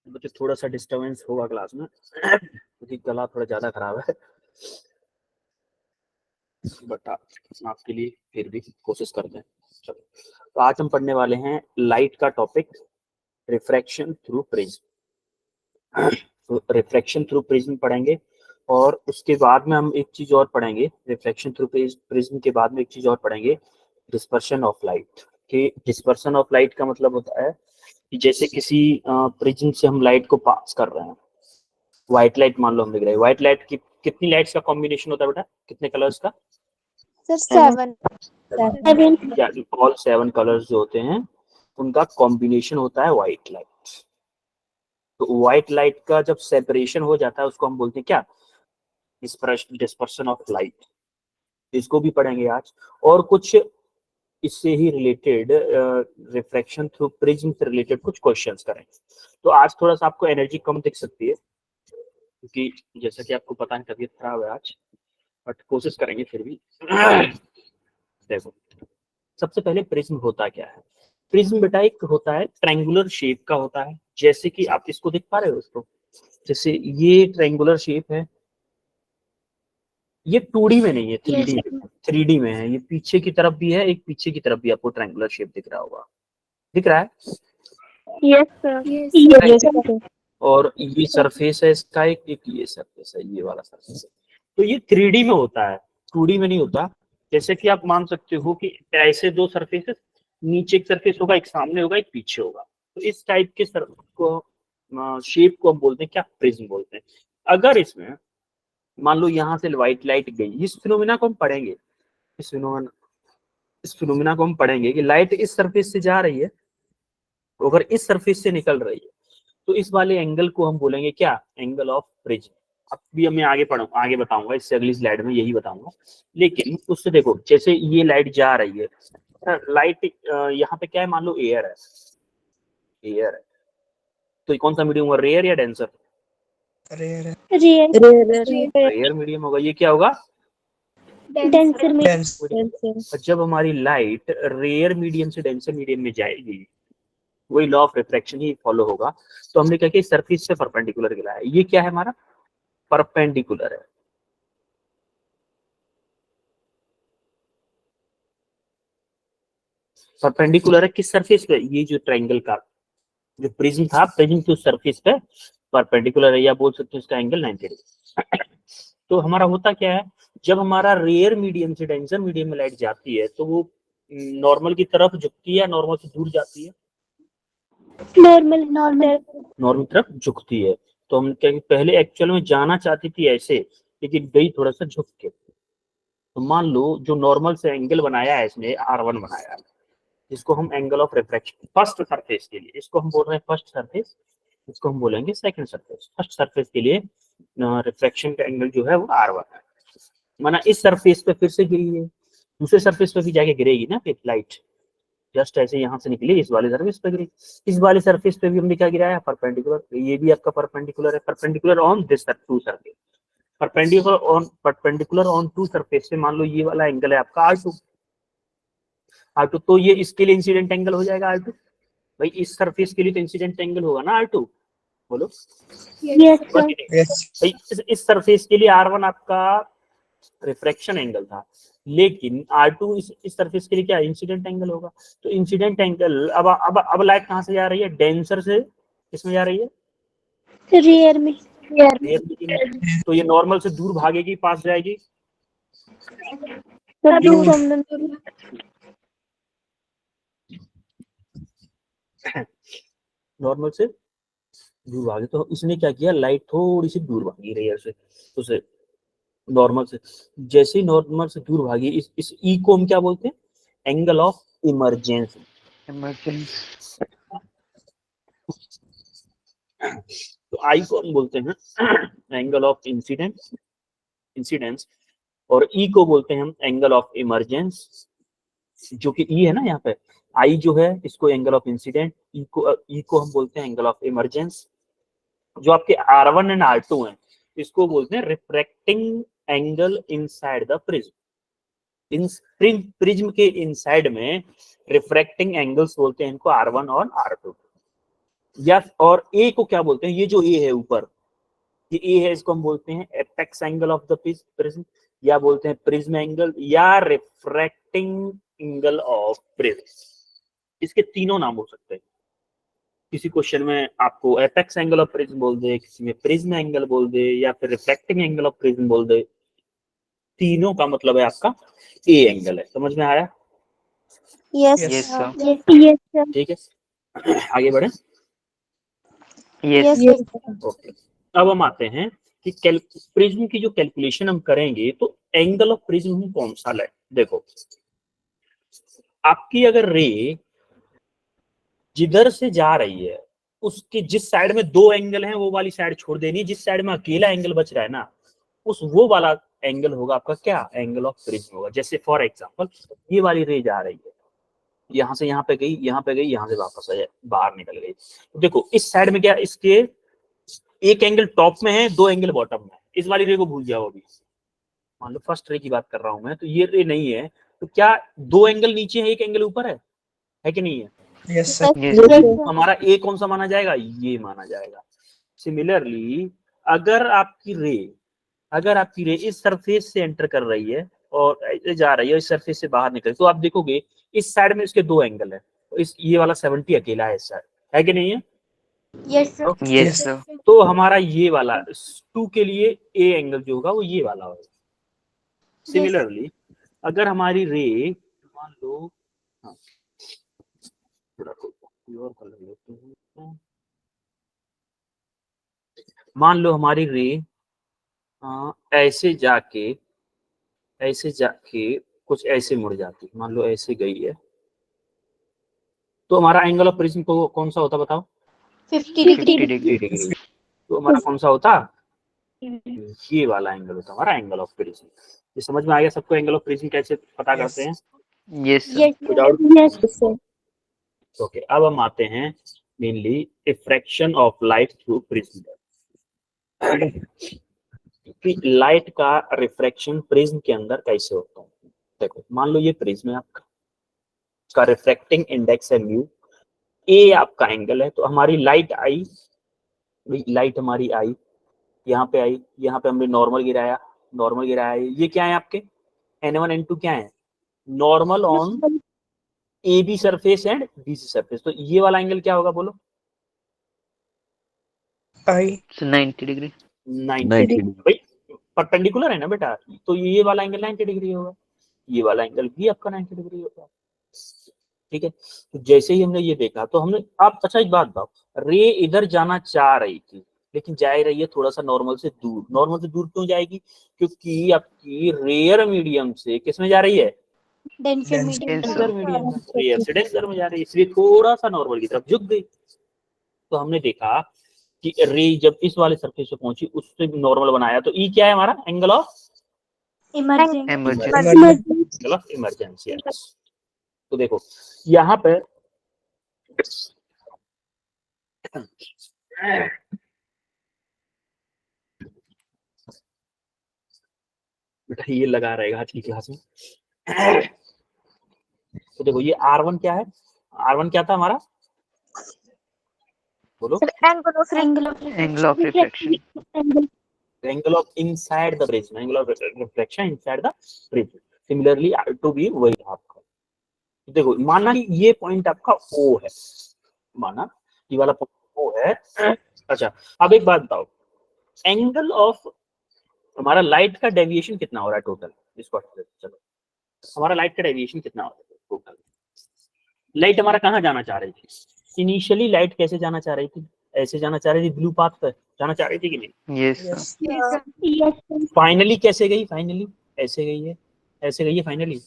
मुझे थोड़ा सा डिस्टर्बेंस होगा क्लास में क्योंकि गला थोड़ा ज्यादा खराब है, बट आपके लिए फिर भी कोशिश करते हैं। चलो, तो आज हम पढ़ने वाले हैं लाइट का टॉपिक, रिफ्रैक्शन थ्रू प्रिज्म। तो रिफ्रैक्शन थ्रू प्रिज्म पढ़ेंगे और उसके बाद में हम एक चीज और पढ़ेंगे। रिफ्रैक्शन थ्रू प्रिज्म के बाद में एक चीज और पढ़ेंगे, डिस्पर्शन ऑफ लाइट। कि डिस्पर्शन ऑफ लाइट का मतलब होता है कि जैसे किसी प्रिज्म से हम लाइट को पास कर रहे हैं, व्हाइट लाइट मान लो हम देख रहे हैं, व्हाइट लाइट की कितनी लाइट्स का कॉम्बिनेशन होता है बेटा, कितने कलर्स का? सर 7 ऑल 7 कलर्स जो होते हैं उनका कॉम्बिनेशन होता है व्हाइट लाइट। तो व्हाइट लाइट का जब सेपरेशन हो जाता है उसको हम बोलते हैं क्या, डिस्पर्शन ऑफ लाइट। इसको भी पढ़ेंगे आज, और कुछ इससे ही रिलेटेड रिफ्रैक्शन थ्रू प्रिज्म से रिलेटेड कुछ क्वेश्चंस करेंगे। तो आज थोड़ा सा आपको एनर्जी कम दिख सकती है क्योंकि जैसा कि आपको पता है तबीयत खराब है आज, बट कोशिश करेंगे फिर भी। देखो, सबसे पहले प्रिज्म होता क्या है। प्रिज्म बेटा एक होता है ट्रायंगुलर शेप का होता है, जैसे कि आप इसको देख पा रहे हो इसको, जैसे ये ट्रायंगुलर शेप है, ये 2D में नहीं है, 3D में है। ये पीछे की तरफ भी है, एक पीछे की तरफ भी आपको ट्रायंगुलर शेप दिख रहा होगा, दिख रहा है? Yes sir. और ये सरफेस है इसका, एक ये सरफेस है, ये वाला सरफेस है। तो ये 3D में होता है, 2D में नहीं होता। जैसे कि आप मान सकते हो कि ऐसे दो सरफेसेस, नीचे एक सरफेस होगा, एक सामने होगा, एक पीछे होगा। तो इस टाइप के शेप को हम बोलते हैं क्या, प्रिज्म बोलते हैं। अगर इसमें मान लो यहाँ से व्हाइट लाइट गई, इस फिनोमिना को हम पढ़ेंगे, इस फिनोमिना को हम पढ़ेंगे कि लाइट इस सरफेस से जा रही है, अगर इस सरफेस से निकल रही है तो इस वाले एंगल को हम बोलेंगे क्या, एंगल ऑफ प्रिज्म। अब भी मैं आगे बताऊंगा, इससे अगली स्लाइड में यही बताऊंगा। लेकिन उससे देखो, जैसे ये लाइट जा रही है, लाइट यहाँ पे क्या है, मान लो एयर है, एयर है, तो कौन सा मीडियम होगा, रेयर या डेंसर? रेयर मीडियम होगा। ये क्या होगा, डेंसर में जब हमारी लाइट रेयर मीडियम से डेंसर मीडियम में जाएगी, वही law of refraction he follow होगा। तो हमने क्या किया, सरफेस से परपेंडिकुलर गिरा है। ये क्या है हमारा, परपेंडिकुलर है। परपेंडिकुलर है किस सरफेस पे, ये जो ट्रायंगल का जो प्रिज्म था, प्रिज्म की उस सरफेस पे परपेंडिकुलर है, या बोल सकते हैं इसका एंगल 90 डिग्री। तो हमारा होता क्या है, जब हमारा रेयर मीडियम से डेंसर मीडियम में लाइट जाती है तो वो नॉर्मल की तरफ झुकती है, नॉर्मल से दूर जाती है, नॉर्मल की तरफ झुकती है। तो हम क्या, पहले एक्चुअल में जाना चाहती थी ऐसे, लेकिन गई थोड़ा सा झुक के। तो मान लो जो नॉर्मल से एंगल बनाया है इसने, R1 बनाया है, इसको हम angle of refraction first surface के लिए, इसको हम बोल रहे हैं फर्स्ट सरफेस, इसको हम बोलेंगे सेकंड सरफेस। फर्स्ट सरफेस के लिए रिफ्रैक्शन का एंगल जो है वो R1 है। माना इस सरफेस पे फिर से गिरी है, दूसरे सरफेस पे भी जाके गिरेगी ना फिर लाइट, जस्ट ऐसे यहाँ से निकली इस वाले सरफेस पे गिरी, इस वाले सरफेस पे भी हमने क्या गिराया, परपेंडिकुलर। ये भी आपका परपेंडिकुलर है, perpendicular on this two surface, perpendicular on two surface से। मान लो ये वाला एंगल है आपका R2, तो ये इसके लिए इंसिडेंट एंगल हो जाएगा R2। भाई इस सरफेस के लिए तो इंसिडेंट एंगल होगा ना R2, बोलो भाई। इस सरफेस के लिए R1 आपका रिफ्रैक्शन एंगल था, लेकिन R2 इस सरफेस के लिए क्या, इंसिडेंट एंगल होगा। तो इंसिडेंट एंगल, अब लाइट कहाँ से जा रही है, डेंसर से किसमें जा रही है, रेयर में। तो ये नॉर्मल से दूर भागेगी, पास जाएगी, नॉर्मल से दूर भागे। तो इसने क्या किया, लाइट थोड़ी सी दूर भागी रेयर से, उसे नॉर्मल से, जैसे ही नॉर्मल से दूर भागी, इस ई को हम क्या बोलते हैं, एंगल ऑफ इमरजेंसी। तो आई को हम बोलते हैं एंगल ऑफ इंसिडेंस, और ई को बोलते हैं हम एंगल ऑफ इमरजेंस, जो कि ई है ना यहाँ पे। आई जो है इसको एंगल ऑफ इंसिडेंट, ई को हम बोलते हैं एंगल ऑफ इमरजेंस। जो आपके R1 एंड R2 हैं, इसको बोलते हैं refracting angle inside the prism. Prism के इनसाइड में रिफ्रैक्टिंग एंगल्स बोलते हैं इनको R1 और R2। या और ए को क्या बोलते हैं, ये जो ए है ऊपर, ये ए है, इसको हम बोलते हैं apex angle of the prism, या बोलते हैं प्रिज्म एंगल, या रिफ्रैक्टिंग एंगल ऑफ प्रिज्म। इसके तीनों नाम हो सकते हैं। किसी क्वेश्चन में आपको एपेक्स एंगल ऑफ प्रिज्म बोल दे, किसी में प्रिज्म एंगल बोल दे, या फिर रिफ्रैक्टिंग एंगल ऑफ प्रिज्म बोल दे, तीनों का मतलब है आपका ए एंगल है। समझ में आया? Yes Yes, sir. Yes sir ठीक है, आगे बढ़े। Yes. यस ओके, अब हम आते हैं कि प्रिज्म की जो कैलकुलेशन हम करेंगे, तो एंगल ऑफ प्रिज्म हम कौन सा लें। देखो, आपकी अगर रे जिधर से जा रही है, उसके जिस साइड में दो एंगल हैं वो वाली साइड छोड़ देनी है, जिस साइड में अकेला एंगल बच रहा है ना, उस वो वाला एंगल होगा आपका क्या, एंगल ऑफ प्रिज्म होगा। जैसे फॉर एग्जांपल ये वाली रे जा रही है, यहाँ से यहाँ पे गई, यहाँ पे गई, यहाँ से वापस आ जाए, बाहर निकल गई। तो देखो इस साइड में क्या, इसके एक एंगल टॉप में है, दो एंगल बॉटम में है। इस वाली रे को भूल जाओ अभी, मान लो फर्स्ट रे की बात कर रहा हूं मैं, तो ये रे नहीं है, तो क्या दो एंगल नीचे है, एक एंगल ऊपर है कि नहीं है? Yes, sir. हमारा ए कौन सा माना जाएगा, ये माना जाएगा। सिमिलरली अगर आपकी रे इस सरफेस से एंटर कर रही है और ऐसे जा रही है, इस सरफेस से बाहर निकल, तो आप देखोगे इस साइड में इसके दो एंगल है, तो इस ये वाला 70 अकेला है इस साइड, है कि नहीं है? Yes sir Yes, sir. तो हमारा ये वाला 2 के लिए ए एंगल जो होगा वो ये वाला होगा। सिमिलरली अगर हमारी रे, मान लो, हाँ, थोड़ा और कलर लेते हैं, मान लो हमारी रे ऐसे जाके कुछ ऐसे मुड़ जाती, मान लो ऐसे गई है, तो हमारा एंगल ऑफ प्रिज्म को कौन सा होता बताओ? 50 50 डिग्री degree. तो हमारा कौन सा होता, ये वाला एंगल होता हमारा एंगल ऑफ प्रिज्म। ये समझ में आ गया सबको, एंगल ऑफ प्रिज्म कैसे पता Yes. करते हैं? Yes, sir. Without- yes sir okay, अब हम आते हैं mainly refraction of light through prism. Light का रिफ्रैक्शन प्रिज्म के अंदर कैसे होता है? देखो मान लो ये प्रिज्म है आपका, उसका रिफ्रैक्टिंग इंडेक्स है म्यू, ए आपका एंगल है, तो हमारी लाइट आई, लाइट हमारी आई, यहाँ पे आई, यहाँ पे हमने नॉर्मल गिराया, ये क्या है आपके N1 N2 क्या है, normal on A B surface and B C surface. तो ये वाला एंगल क्या होगा बोलो? I. So 90 degree. 90 डिग्री। भाई परपेंडिकुलर है ना बेटा, तो ये वाला एंगल 90 डिग्री होगा, ये वाला एंगल भी आपका 90 डिग्री होगा। ठीक है, तो जैसे ही हमने ये देखा, तो हमने, आप अच्छा एक बात बताओ, रे इधर जाना चाह रही थी लेकिन जा रही है थोड़ा सा नॉर्मल से दूर क्यों जाएगी? क्योंकि आपकी रेयर मीडियम से किस में जा रही है, डेंसर Denser. डेंसर मीडियम में, रेयर से डेंसर में जा रही है, इसलिए थोड़ा सा नॉर्मल की तरफ झुक गई। तो हमने देखा कि रे जब इस वाले सरफेस पे पहुंची, उससे नॉर्मल बनाया, तो ई क्या है हमारा, एंगल ऑफ इमरजेंसी। तो देखो यहाँ पे बेटा ये लगा रहेगा आज की क्लास में। तो देखो ये R1 क्या है, R1 क्या था हमारा, बोलो? Angle of refraction. Angle of inside the prism, angle of reflection inside the prism. Similarly R2 भी वही आपका। देखो माना कि ये पॉइंट आपका O है, माना ये वाला पॉइंट O है। अच्छा अब एक बात बताओ, एंगल ऑफ हमारा लाइट का डेविएशन कितना हो रहा है टोटल, इसको चलो, हमारा लाइट का डेविएशन कितना हो रहा है टोटल? लाइट हमारा कहाँ जाना चाह रही थी इनिशियली, लाइट कैसे जाना चाह रही थी, ऐसे जाना चाह रही थी, ब्लू पाथ पर जाना चाह रही थी कि नहीं? Yes, sir. यस फाइनली कैसे गई, फाइनली ऐसे गई है फाइनली,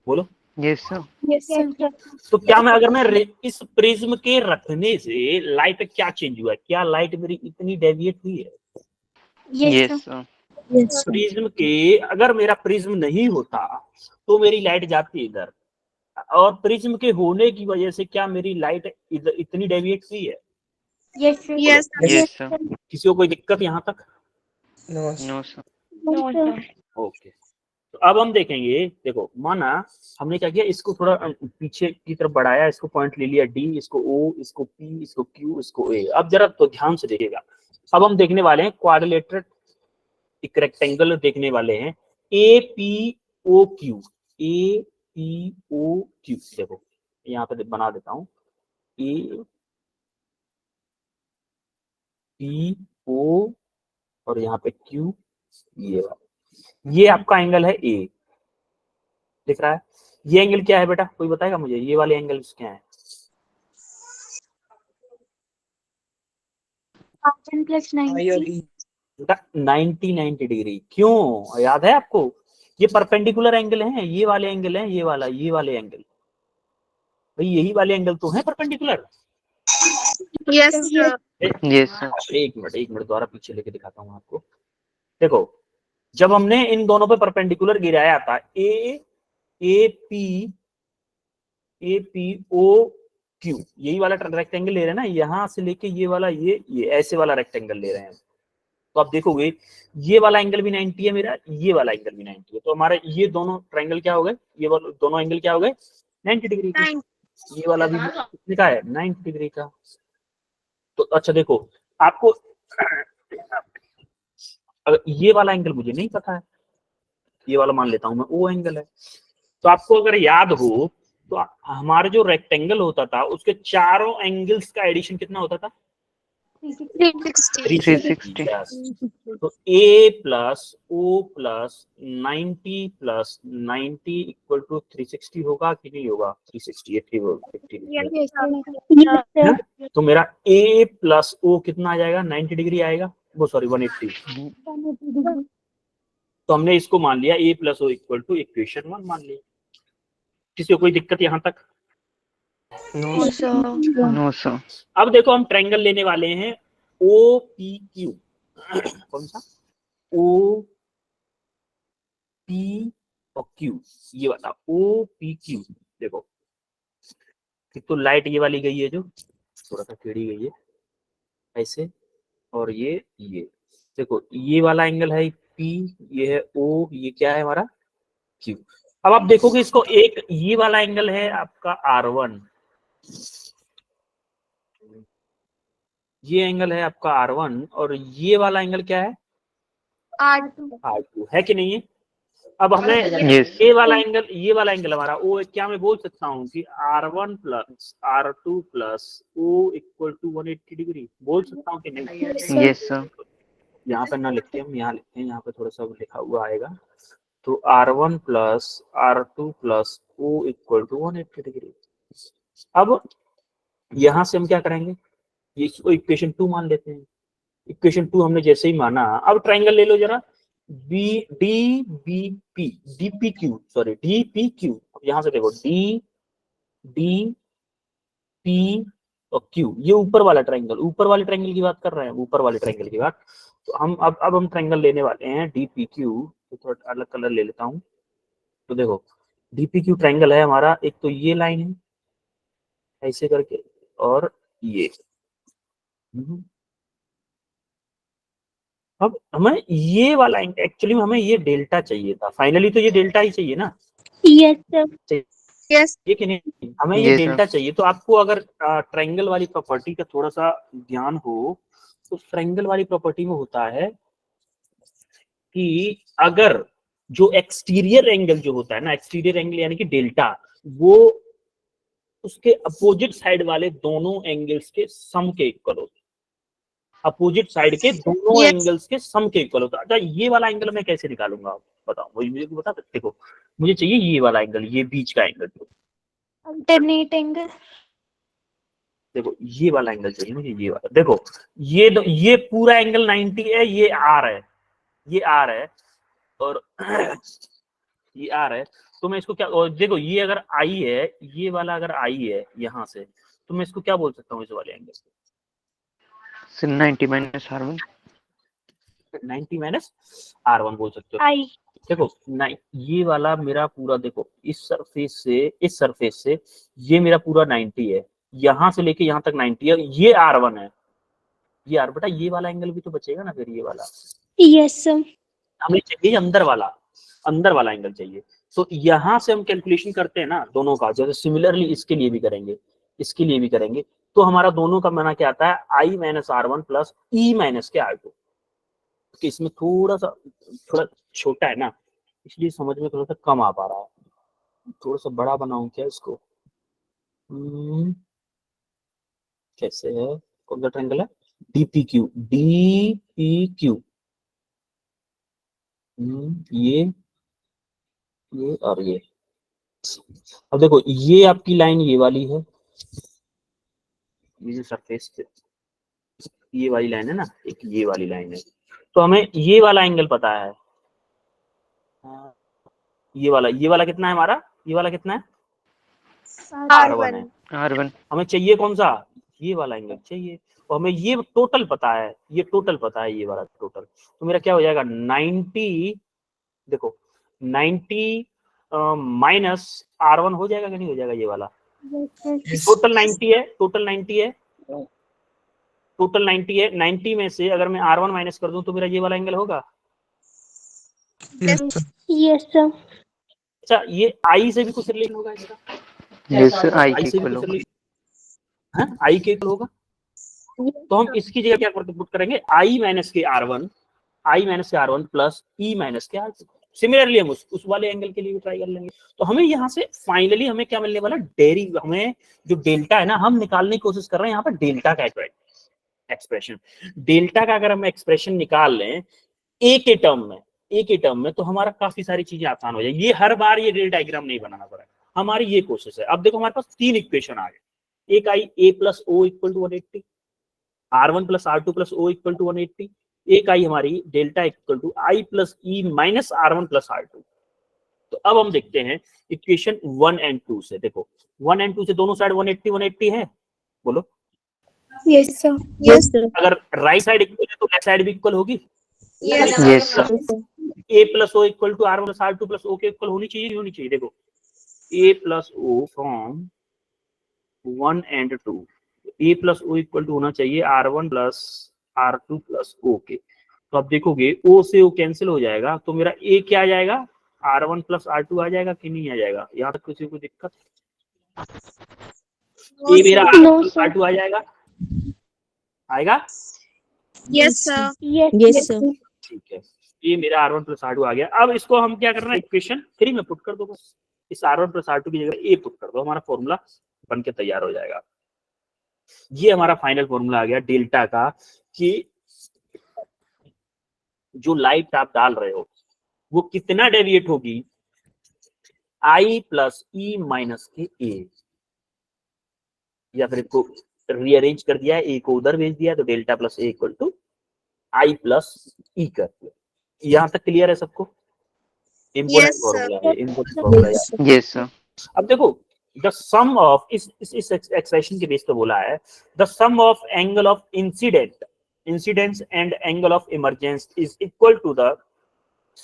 बोलो? Yes, sir. यस सर तो क्या मैं, अगर मैं इस प्रिज्म के रखने से लाइट क्या चेंज हुआ है, क्या लाइट मेरी इतनी डेविएट हुई है? Yes, sir. प्रिज्म के, अगर मेरा प्रिज्म नहीं होता तो मेरी लाइट जाती इधर, और प्रिज्म के होने की वजह से क्या मेरी लाइट इधर इतनी डेविएट हुई है? Yes Yes, sir. किसी को कोई दिक्कत यहाँ तक? No, sir. ओके, तो अब हम देखेंगे, देखो माना हमने क्या किया, इसको थोड़ा पीछे की तरफ बढ़ाया, इसको पॉइंट ले लिया डी, इसको ओ, इसको पी, इसको क्यू, इसको ए। अब जरा तो ध्यान से देखिएगा, अब हम देखने वाले हैं क्वाड्रिलेटरल, एक रेक्टेंगल देखने वाले हैं, A P O Q, A P O Q. देखो यहाँ पे बना देता हूँ, ए पी ओ और यहाँ पे क्यू, ये आपका एंगल है ए, दिख रहा है। ये एंगल क्या है बेटा, कोई बताएगा मुझे, ये वाले एंगल क्या है? प्लस 90 बेटा 90 डिग्री। क्यों याद है आपको? ये परपेंडिकुलर एंगल है, ये वाले एंगल है, ये वाले एंगल, भाई यही वाले एंगल तो है परपेंडिकुलर। Yes Yes, sir. एक मिनट द्वारा पीछे लेके दिखाता हूँ आपको। देखो जब हमने इन दोनों पे परपेंडिकुलर गिराया था, ए पी ओ क्यू, यही वाला रेक्टेंगल ले रहे हैं ना, यहां से लेके ये वाला, ये ऐसे वाला रेक्टेंगल ले रहे हैं। तो आप देखोगे ये वाला एंगल भी 90 है मेरा, ये वाला एंगल भी 90 है, तो हमारे ये दोनों ट्रायंगल क्या हो गए, ये वाले दोनों एंगल क्या हो गए, 90 डिग्री के। ये वाला भी कितने का है, 90 डिग्री का। तो अच्छा देखो आपको, अगर ये वाला एंगल मुझे नहीं पता है, ये वाला मान लेता हूं मैं ओ एंगल है, तो आपको अगर याद हो तो हमारा जो रेक्टेंगल होता था उसके चारों एंगल्स का एडिशन कितना होता था, 360. Yes. तो a plus o plus 90 plus 90 equal to 360 होगा कि नहीं होगा, 360 80। तो मेरा a प्लस o कितना आ जाएगा, 90 डिग्री आएगा, वो सॉरी 180। तो हमने इसको मान लिया a plus o equal to equation 1 मान लिया। किसी को कोई दिक्कत यहाँ तक? No, no, sir. अब देखो हम ट्रायंगल लेने वाले हैं ओ पी क्यू, कौन सा, ओ पी और क्यू, ये वाला ओ पी क्यू। देखो एक तो लाइट ये वाली गई है, जो थोड़ा सा टेढ़ी गई है ऐसे, और ये देखो ये वाला एंगल है पी, ये है ओ, ये क्या है हमारा क्यू। अब आप देखोगे इसको, एक ये वाला एंगल है आपका R1, ये एंगल है आपका R1, और ये वाला एंगल क्या है, R2 है कि नहीं है? अब हमें Yes. ये वाला एंगल हमारा ओ, क्या मैं बोल सकता हूँ कि R1 plus R2 plus O equal to 180 degree, बोल सकता हूँ कि नहीं? Yes, sir. यहाँ पे ना लिखते हम, यहाँ लिखते हैं, यहाँ पे थोड़ा सा लिखा हुआ आएगा। तो R1 plus R2 plus O equal to 180 degree. अब यहाँ से हम क्या करेंगे, इसको इक्वेशन 2 मान लेते हैं। इक्वेशन 2 हमने जैसे ही माना, अब ट्रायंगल ले लो जरा, डी पी क्यू। यहाँ से देखो डी पी और क्यू, ये ऊपर वाला ट्रायंगल, ऊपर वाले ट्रायंगल की बात कर रहे हैं, ऊपर वाले ट्रायंगल की बात। तो हम अब हम ट्रायंगल लेने वाले हैं डी पी क्यू। तो थोड़ा अलग कलर ले लेता हूँ। तो देखो डी पी क्यू ट्रायंगल है हमारा, एक तो ये लाइन है ऐसे करके, और ये। अब हमें ये वाला, एक्चुअली हमें ये डेल्टा चाहिए था, फाइनली तो ये डेल्टा ही चाहिए ना, यस ये कि नहीं, हमें ये Yes, sir. डेल्टा चाहिए। तो आपको अगर ट्रायंगल वाली प्रॉपर्टी का थोड़ा सा ज्ञान हो, तो ट्रायंगल वाली प्रॉपर्टी में होता है कि अगर जो एक्सटीरियर एंगल जो होता है ना, एक्सटीरियर एंगल यानी कि डेल्टा, वो उसके अपोजिट साइड वाले दोनों एंगल्स के सम के इक्वल होता है, अपोजिट साइड के दोनों Yes. एंगल्स के सम के इक्वल होता है। अच्छा ये वाला एंगल मैं कैसे निकालूंगा, आप बताओ, मुझे बता सकते हो? मुझे चाहिए ये वाला एंगल, ये बीच का एंगल, अल्टरनेट एंगल देखो ये वाला एंगल चाहिए मुझे, ये वाला। देखो ये पूरा एंगल 90 है, ये आर है, ये आर है, और ये आर है। तो मैं इसको क्या, और देखो ये अगर आई है, ये वाला अगर आई है यहाँ से, तो मैं इसको क्या बोल सकता हूँ, इस वाले एंगल को So 90 minus R1. 90 minus R1 बोल सकते हो। आई देखो ये वाला मेरा पूरा, देखो इस सरफेस से ये मेरा पूरा 90 है, यहाँ से लेके यहाँ तक 90 है, ये R1 है, ये आर, बेटा ये वाला एंगल भी तो बचेगा ना फिर, ये वाला यस हमें चाहिए अंदर वाला। अंदर वाला एंगल चाहिए। तो यहां से हम कैलकुलेशन करते हैं ना दोनों का, जैसे सिमिलरली इसके लिए भी करेंगे, इसके लिए भी करेंगे, तो हमारा दोनों का बना क्या आता है, I minus R one plus E minus के आर टू। इसमें थोड़ा सा थोड़ा छोटा है ना, इसलिए समझ में थोड़ा सा कम आ पा रहा है। थोड़ा सा बड़ा बनाऊं क्या इसको? कैसे है, कौन सा ट्रायंगल है, डीपीक्यू, डीपीक्यू, ये और ये। अब देखो ये आपकी लाइन ये वाली है, ये जो सरफेस ये वाली लाइन है ना, एक ये वाली लाइन है, तो हमें ये वाला एंगल पता है, ये वाला कितना है हमारा, ये वाला कितना है, R1 है। R1 हमें चाहिए कौन सा, ये वाला एंगल चाहिए, और हमें ये टोटल पता है, ये टोटल पता है, ये वाला टोटल। तो मेरा क्या हो जाएगा 90, देखो 90 माइनस R1 हो जाएगा कि नहीं हो जाएगा, ये वाला टोटल 90 है, टोटल 90 है, टोटल 90 है। 90 में से अगर मैं R1 माइनस कर दूं तो मेरा ये वाला एंगल होगा। Yes, sir. अच्छा ये आई से भी कुछ रिलेट होगा इसका, yes I आई के से भी इक्वल कुछ होगा। रिलेट है, आई के इक्वल होगा। तो हम इसकी जगह क्या पुट करेंगे, आई माइनस के R1, आई माइनस के R1 प्लस ई माइनस के R2। सिमिलरली हम उस वाले एंगल के लिए भी ट्राई कर लेंगे। तो हमें यहाँ से फाइनली हमें क्या मिलने वाला, हमें जो डेल्टा है ना, हम निकालने की कोशिश कर रहे हैं यहाँ पर डेल्टा का एक्सप्रेशन। डेल्टा का अगर हम एक्सप्रेशन निकाल लें ए के टर्म में, ए के टर्म में, तो हमारा काफी सारी चीजें आसान हो जाएगी। ये हर बार ये डेल डायग्राम नहीं बनाना पड़ेगा, हमारी ये कोशिश है। अब देखो हमारे पास 3 इक्वेशन आ गए, एक आई A plus O equal to 180, R1 plus R2 plus O equal to 180, एक आई हमारी delta equal to I plus E minus R1 plus R2। तो अब हम देखते हैं इक्वेशन 1 एंड 2 से। देखो 1 एंड 2 से दोनों साइड 180 180 है, बोलो। Yes, sir. Yes, sir. अगर राइट साइड इक्वल है तो लेफ्ट साइड भी इक्वल होगी। yes sir A plus O equal to R1 plus R2 plus O के इक्वल होनी चाहिए, नहीं होनी चाहिए? देखो A plus O from 1 and 2, A plus O equal to होना चाहिए R1 plus R2 plus O के। तो आप देखोगे O से O कैंसिल हो जाएगा, तो मेरा ए क्या आ जाएगा, R1 प्लस R2 आ जाएगा कि नहीं आ जाएगा? यहाँ तक किसी को दिक्कत? ए मेरा R1 No, plus sir. R2 आ जाएगा, आएगा? Yes, sir. Yes, Yes, yes, sir. sir. ठीक है, ये मेरा R1 प्लस R2 आ गया। अब इसको हम क्या करना है, इक्वेशन 3 में पुट कर दो बस। इस R1 प्लस R2 की जगह ए पुट कर दो, हमारा फॉर्मूला बन के तैयार हो जाएगा। ये हमारा फाइनल फॉर्मूला आ गया डेल्टा का, कि जो लाइट आप डाल रहे हो वो कितना डेविएट होगी, आई प्लस ई माइनस के ए, या फिर इसको रीअरेंज कर दिया है, ए को उधर भेज दिया, तो delta plus A equal to I plus E कर दिया। यहां तक क्लियर है सबको? Important Yes, sir. फॉर्मूला है, इंपोर्टेंट फॉर्मूला है। yes sir अब देखो द सम ऑफ इस एक्सप्रेशन के बेस पे बोला है, the sum of angle of incidence and angle of emergence is equal to the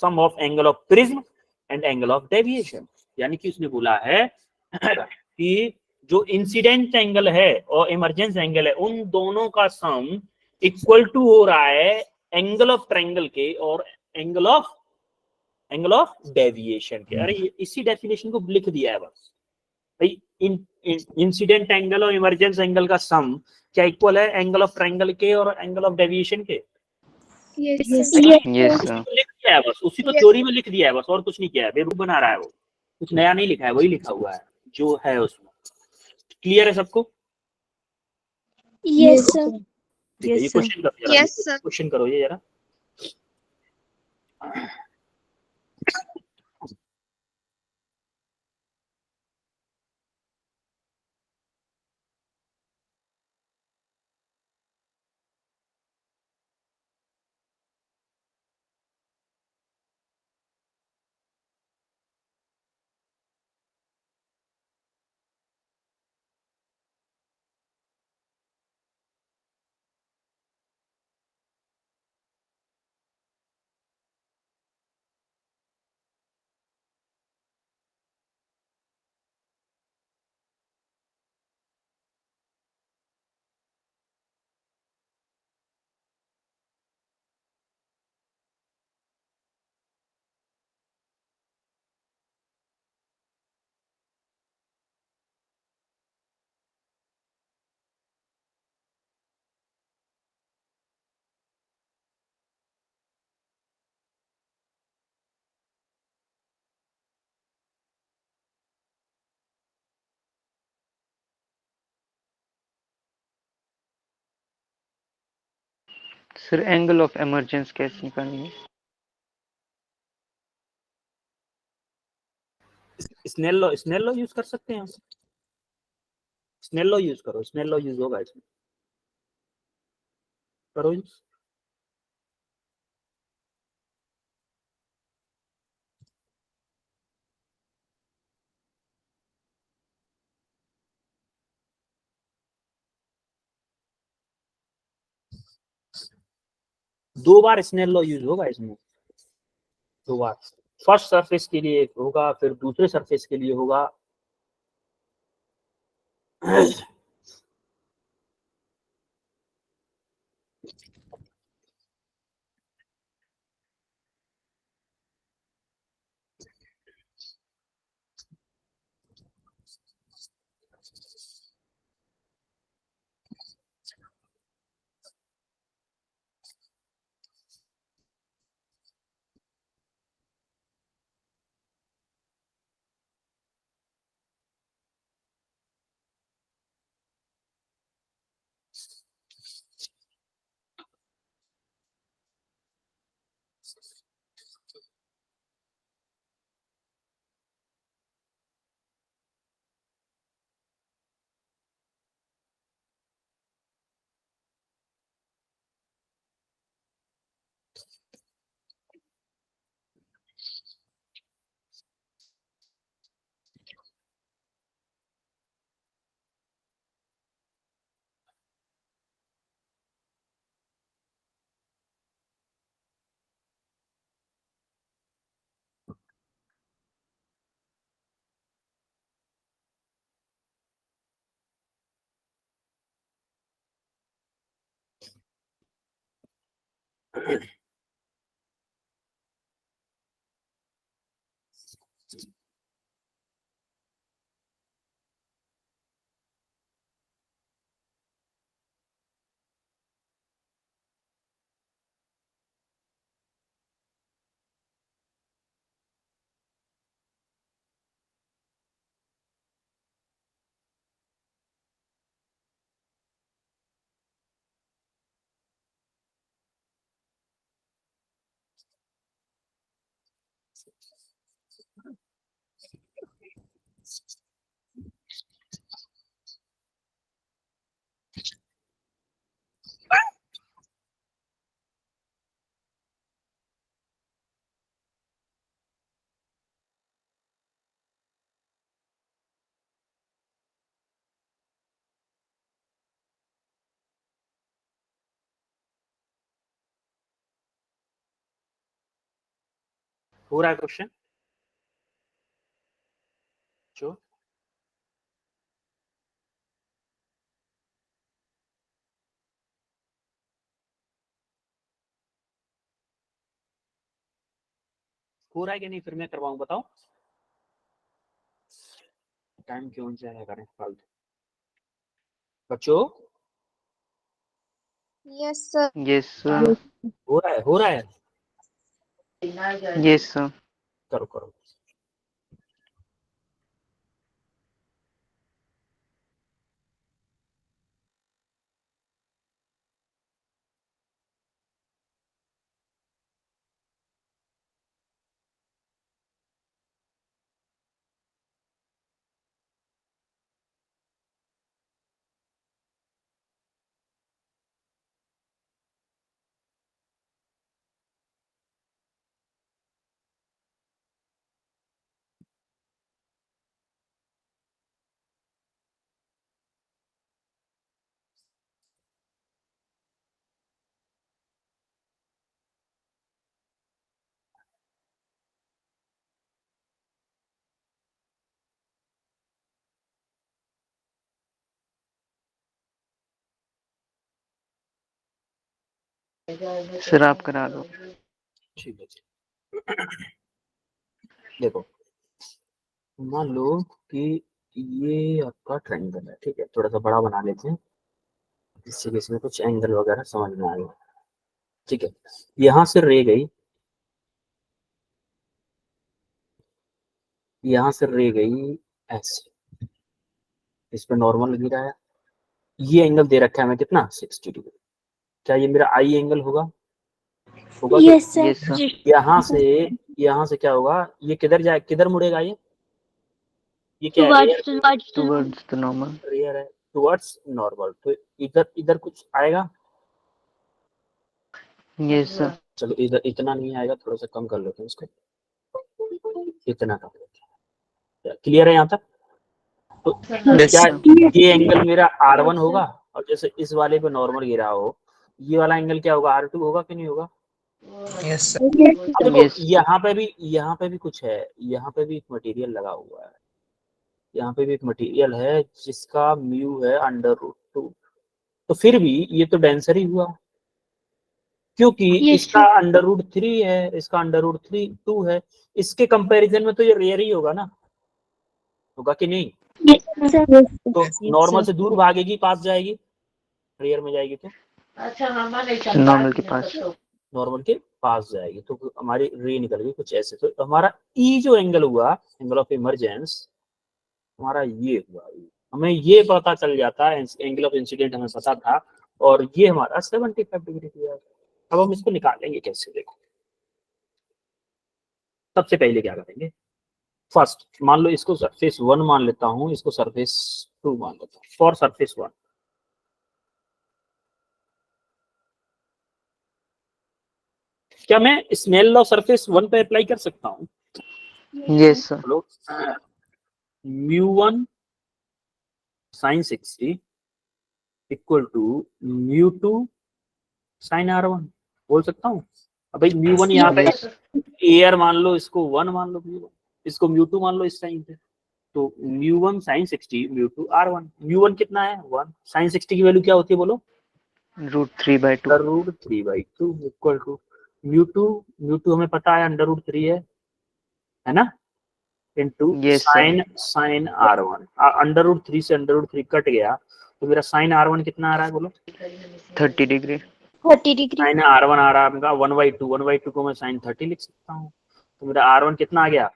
sum of angle of prism and angle of deviation. यानी कि उसने बोला है कि जो इंसिडेंट एंगल है और इमरजेंस एंगल है, उन दोनों का सम इक्वल टू हो रहा है एंगल ऑफ ट्रायंगल के और एंगल ऑफ डेविएशन के। अरे इसी डेफिनेशन को लिख दिया है बस भाई, इंसिडेंट एंगल और इमरजेंस एंगल का सम क्या इक्वल है एंगल ऑफ ट्रायंगल के और एंगल ऑफ डेविएशन के। Yes, Yes, sir. yes उसी sir को लिख दिया है बस, उसी को थ्योरी में लिख दिया है बस, और कुछ नहीं किया है। बेवकूफ बना रहा है वो, कुछ नया नहीं लिखा है, वही लिखा हुआ है जो है उसमें। क्लियर है सबको? yes, sir. ठीक है, ये Yes, sir. क्वेश्चन करो जरा, Yes, sir. क्वेश्चन करो ये जरा। सर एंगल ऑफ इमरजेंस कैसे निकालेंगे? स्नेल लॉ यूज कर सकते हैं। स्नेल लॉ यूज करो, स्नेल लॉ यूज होगा इसमें, करो यूज। दो बार स्नेल लॉ यूज होगा इसमें, दो बार। फर्स्ट सरफेस के लिए होगा, फिर दूसरे सरफेस के लिए होगा। हो रहा है क्वेश्चन जो हो रहा है कि नहीं, फिर मैं करवाऊं, बताओ। टाइम क्यों जाया करें फालतू बच्चों। Yes, sir. Yes sir. हो रहा है, हो रहा है। Yes sir. करो करो। सर आप करा दो। ठीक है जी। देखो, मान लो कि ये आपका ट्रायंगल है, ठीक है, थोड़ा सा बड़ा बना लेते हैं जिससे कि इसमें कुछ एंगल वगैरह समझ में आए। ठीक है, यहाँ से रे गई, यहाँ से रे गई ऐसे, इस पे नॉर्मल गिरा है। ये एंगल दे रखा है हमें कितना, 60 डिग्री। क्या ये मेरा आई एंगल होगा? होगा तो Yes, sir. Yes, sir. यहाँ से क्या होगा, ये किधर मुड़ेगा ये क्या है, Towards the Towards the normal. Rare है, टुवर्ड्स नॉर्मल, तो इधर इधर कुछ आएगा? Yes, sir. चलो इधर इतना नहीं आएगा, थोड़ा सा कम कर लेते हैं इसको, इतना कर लेते हैं। क्लियर है यहाँ तक? तो Yes, क्या sir. ये एंगल मेरा R1 होगा, और जैसे इस वाले पे नॉर्मल गिरा हो, ये वाला एंगल क्या होगा, R2 होगा कि नहीं होगा? Yes, sir. अब देखो Yes. यहाँ पे भी कुछ है, यहाँ पे भी एक मटेरियल लगा हुआ है, यहाँ पे भी एक मटेरियल है जिसका म्यू है √2, तो फिर भी ये तो डेंसर ही हुआ, क्योंकि Yes, इसका √3 है, इसका √2 है, इसके कंपैरिजन में तो ये रेयर ही होगा ना, होगा कि नहीं? Yes, sir. तो नॉर्मल से दूर भागेगी, पास जाएगी, रेयर में जाएगी तो Normal के पास. नॉर्मल के पास जाएगी, तो हमारी रे निकल गई कुछ ऐसे। तो हमारा ई जो एंगल हुआ, एंगल ऑफ इमरजेंस, हमारा ये हुआ, हमें ये पता चल जाता है, एंगल ऑफ इंसिडेंट हमें पता था, और ये हमारा 75 डिग्री हुआ। अब हम इसको निकालेंगे कैसे, देखो सबसे पहले क्या करेंगे, फर्स्ट मान लो इसको सरफेस 1 मान लेता हूं, इसको सरफेस 2 मान लेता हूं। फॉर सरफेस 1 क्या मैं स्नेल लॉ सरफेस 1 पे अप्लाई कर सकता हूं? Yes, sir. Hello, μ1 sin 60 equal to μ2 sin R1 बोल सकता हूँ। अब भाई μ1 यहाँ पे एयर मान लो, इसको 1 मान लो, μ1 इसको μ2 मान लो इस टाइम पे, तो μ1 sin 60 μ2 R1, μ1 कितना है 1, sin 60 की वैल्यू क्या होती है बोलो? √3/2. √3/2 इक्वल टू μ2 हमें पता है √3 है ना, into Yes, sir. sin R1, √3 से √3 कट गया, तो मेरा sin R1 कितना आ रहा है बोलो? 30 degree. 30 degree. sin R1 आ रहा है मेरा 1/2 को मैं sin 30 लिख सकता हूँ, तो मेरा R1 कितना आ गया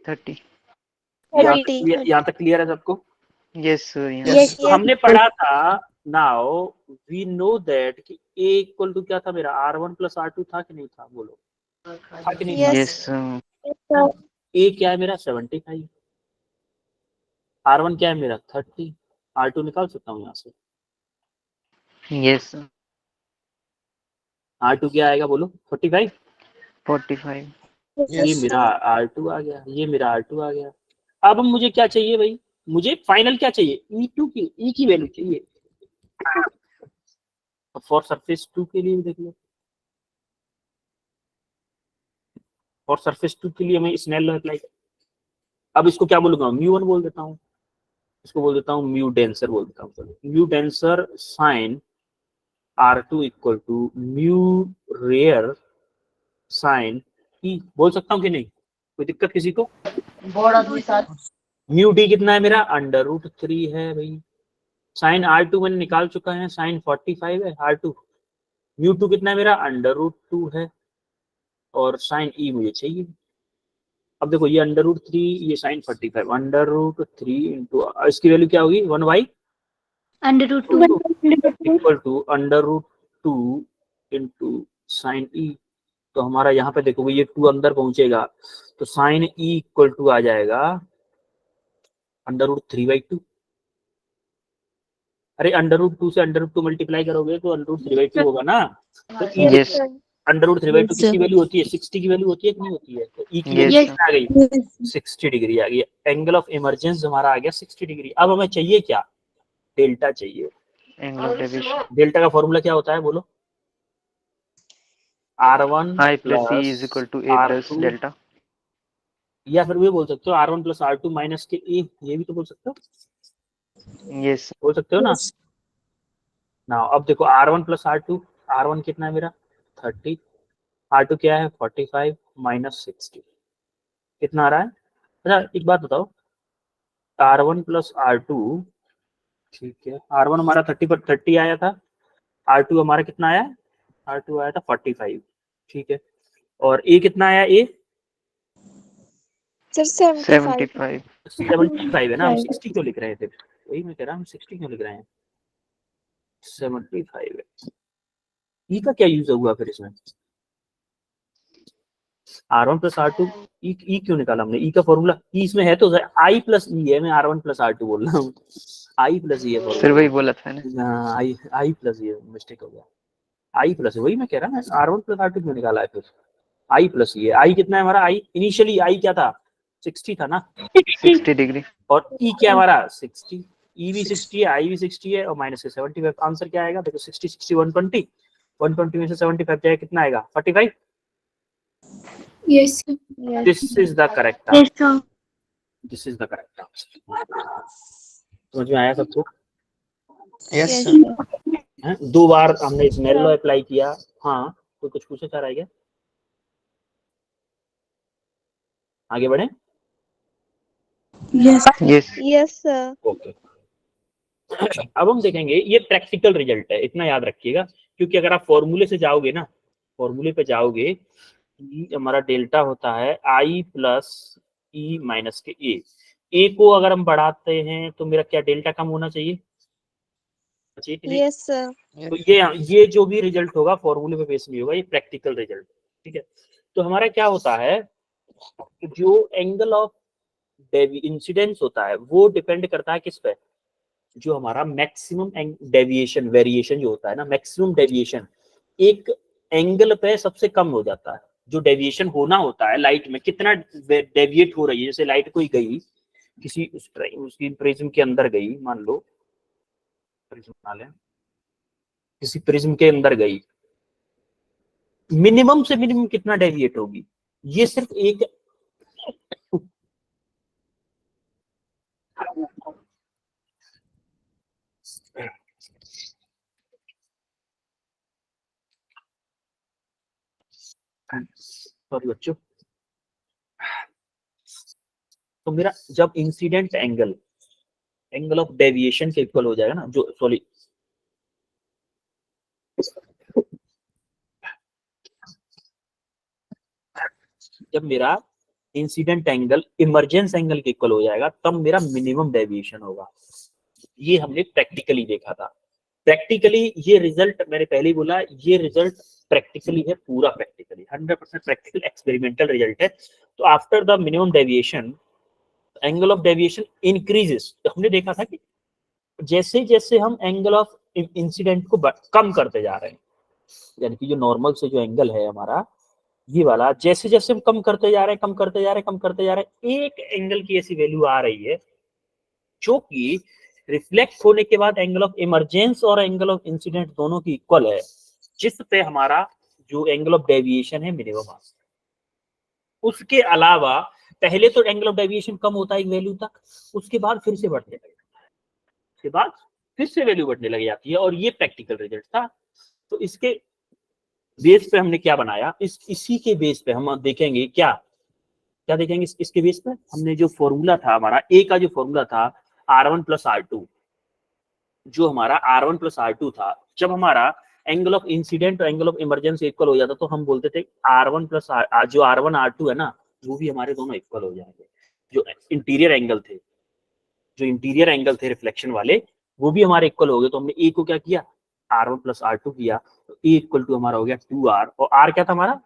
30. यहाँ तक क्लियर है सबको? Yes, sir. Yeah. Yes, तो हमने पढ़ा था, नाउ वी नो दैट कि A इक्वल टू क्या था मेरा, R1 प्लस R2 था कि नहीं था, बोलो था कि नहीं था? Yes, sir. Yes, sir. A क्या है मेरा 75, R1 क्या है मेरा 30, R2 निकाल सकता हूँ यहाँ से, Yes, sir. R2 क्या आएगा बोलो 45, 45. ये Yes. मेरा R2 आ गया, ये मेरा R2 आ गया। अब मुझे क्या चाहिए भाई, मुझे फाइनल क्या चाहिए, E की वैल्यू चाहिए। फॉर सरफेस 2 के लिए देख लो, फॉर सरफेस 2 के लिए मैं स्नेल लॉ अप्लाई कर, अब इसको क्या बोलूंगा, μ1 बोल देता हूँ, इसको बोल देता हूँ म्यू डेंसर बोल देता हूँ, चलो mu denser sine R2 equal to mu rare sine E बोल सकता हूँ कि नहीं, कोई दिक्कत किसी को? म्यू डी कितना है मेरा √3 है भाई, साइन R2 मैंने निकाल चुका है, साइन 45 है R2, μ2 कितना है मेरा √2 है, और साइन E मुझे चाहिए। अब देखो ये √3, ये साइन 45, √3 इंटू इसकी वैल्यू क्या होगी 1/2 equal to √2 into sine E। तो हमारा यहाँ पे देखोगे ये 2 अंदर पहुंचेगा, तो साइन E इक्वल टू आ जाएगा √3/2। अरे √2 से √2 मल्टीप्लाई करोगे तो √3/2 होगा ना, तो Yes. √3/2 किसकी वैल्यू होती है, 60 की वैल्यू होती है कि नहीं होती है, तो E की वैल्यू Yes. कितना आ गई 60 डिग्री आ गई, एंगल ऑफ इमरजेंस हमारा आ गया 60 डिग्री। अब हमें चाहिए क्या, डेल्टा चाहिए। Angle of deviation. डेल्टा का फॉर्मूला क्या होता है बोलो, R1 I plus E is equal to A plus R2, delta. या फिर वो बोल सकते हो R1 प्लस R2 माइनस के A, ये भी तो बोल सकते हो, Yes. बोल सकते हो ना। ना अब देखो R1 प्लस R2, R1 कितना है मेरा 30, R2 क्या है 45 माइनस 60 कितना आ रहा है। अच्छा एक बात बताओ, R1 प्लस R2, ठीक है, R1 हमारा 30 पर 30 आया था, R2 हमारा कितना आया, R2 आया था 45, ठीक है, और A कितना आया, A Sir, 75. 75 है ना, हम 60 क्यों लिख रहे थे, वही मैं कह रहा हूँ 60 क्यों लिख रहे हैं, 75 है। ई का क्या यूज हुआ फिर इसमें? R1 प्लस R2, ई क्यों निकाला हमने? ई का फॉर्मूला ई इसमें है तो आई प्लस ई है, मैं R1 प्लस R2 बोल रहा हूँ, आई प्लस ई है सर वही बोला था ना। हाँ, आई प्लस ई, मिस्टेक हो गया, आई प्लस वही मैं कह रहा हूँ, R1 प्लस R2 क्यों निकाला है फिर? आई प्लस ई है, आई कितना है हमारा? आई इनिशियली आई क्या था? 60 था ना, 60 डिग्री। और ई क्या हमारा? 60, ई भी 60 है, आई भी 60 है, और माइनस से 75, आंसर क्या आएगा देखो? 60 60 120, 120 में से 75 जाएगा कितना आएगा? 45। Yes, sir. This is the correct Yes, answer, sir. This is the correct answer. समझ में आया सबको? Yes, sir. हैं? 2 बार हमने स्नेल लॉ अप्लाई किया। हाँ, कोई कुछ पूछना चाह रहा है क्या? आगे बढ़े? Yes. Yes Yes, sir. Okay, अब हम देखेंगे, ये प्रैक्टिकल रिजल्ट है, इतना याद रखिएगा, क्योंकि अगर आप फॉर्मूले से जाओगे ना, फॉर्मूले पे जाओगे, हमारा डेल्टा होता है आई प्लस ई माइनस के ए को अगर हम बढ़ाते हैं तो मेरा क्या डेल्टा कम होना चाहिए? Yes, sir. तो ये जो भी रिजल्ट होगा फॉर्मूले पे बेस नहीं होगा, ये प्रैक्टिकल रिजल्ट, ठीक है। तो हमारा क्या होता है, जो एंगल ऑफ इंसिडेंस होता है वो डिपेंड करता है किस पे? जो हमारा मैक्सिमम डेविएशन, वेरिएशन जो होता है ना, मैक्सिमम डेविएशन एक एंगल पे सबसे कम हो जाता है। जो डेविएशन होना होता है लाइट में, कितना डेविएट हो रही है, जैसे लाइट कोई गई किसी उसकी प्रिज्म के अंदर गई, मान लो प्रिज्म बना लें, किसी प्रिज्म के अंदर गई, मिनिमम से मिनिमम कितना डेविएट होगी? ये सिर्फ एक सॉरी बच्चों, तो मेरा जब इंसिडेंट एंगल ऑफ डेविएशन के इक्वल हो जाएगा ना, जो सॉरी जब मेरा इंसिडेंट एंगल इमरजेंस एंगल के इक्वल हो जाएगा, तब मेरा मिनिमम डेविएशन होगा। ये हमने प्रैक्टिकली देखा था। प्रैक्टिकली ये रिजल्ट मैंने पहले ही बोला, ये रिजल्ट प्रैक्टिकली है, पूरा प्रैक्टिकली 100% प्रैक्टिकल एक्सपेरिमेंटल रिजल्ट है। तो after the minimum deviation angle of deviation increases. तो हमने देखा था कि जैसे जैसे हम एंगल ऑफ इंसिडेंट को कम करते जा रहे हैं, यानी कि जो नॉर्मल से जो एंगल है हमारा ये वाला, जैसे जैसे हम कम करते जा रहे हैं, कम करते जा रहे हैं, कम करते जा रहे हैं, एक एंगल की ऐसी वैल्यू आ रही है जो कि रिफ्लेक्ट होने के बाद एंगल ऑफ इमरजेंस और एंगल ऑफ इंसिडेंट दोनों की इक्वल है, जिस पे हमारा जो एंगल ऑफ डेविएशन है मिनिमम आ सकता है। उसके अलावा पहले तो एंगल ऑफ डेविएशन कम होता है एक वैल्यू तक, उसके बाद फिर से बढ़ने लग जाता है, उसके बाद फिर से वैल्यू बढ़ने लग जाती है, और ये प्रैक्टिकल रिजल्ट था। तो इसके बेस पे हमने क्या बनाया, इसी के बेस पे हम देखेंगे क्या देखेंगे। इसके बेस पे हमने जो फॉर्मूला था हमारा ए का, जो फॉर्मूला था R1 प्लस R2, जो हमारा R1 प्लस R2 था, जब हमारा एंगल ऑफ इंसिडेंट और एंगल ऑफ इमरजेंसी इक्वल हो जाता तो हम बोलते थे R1 प्लस जो R1 R2 है ना, वो भी हमारे दोनों इक्वल हो जाएंगे। जो इंटीरियर एंगल थे रिफ्लेक्शन वाले, वो भी हमारे इक्वल हो गए। तो हमने ए को क्या किया, R1 प्लस R2 किया, तो ए इक्वल टू हमारा हो गया 2R, और R क्या था हमारा,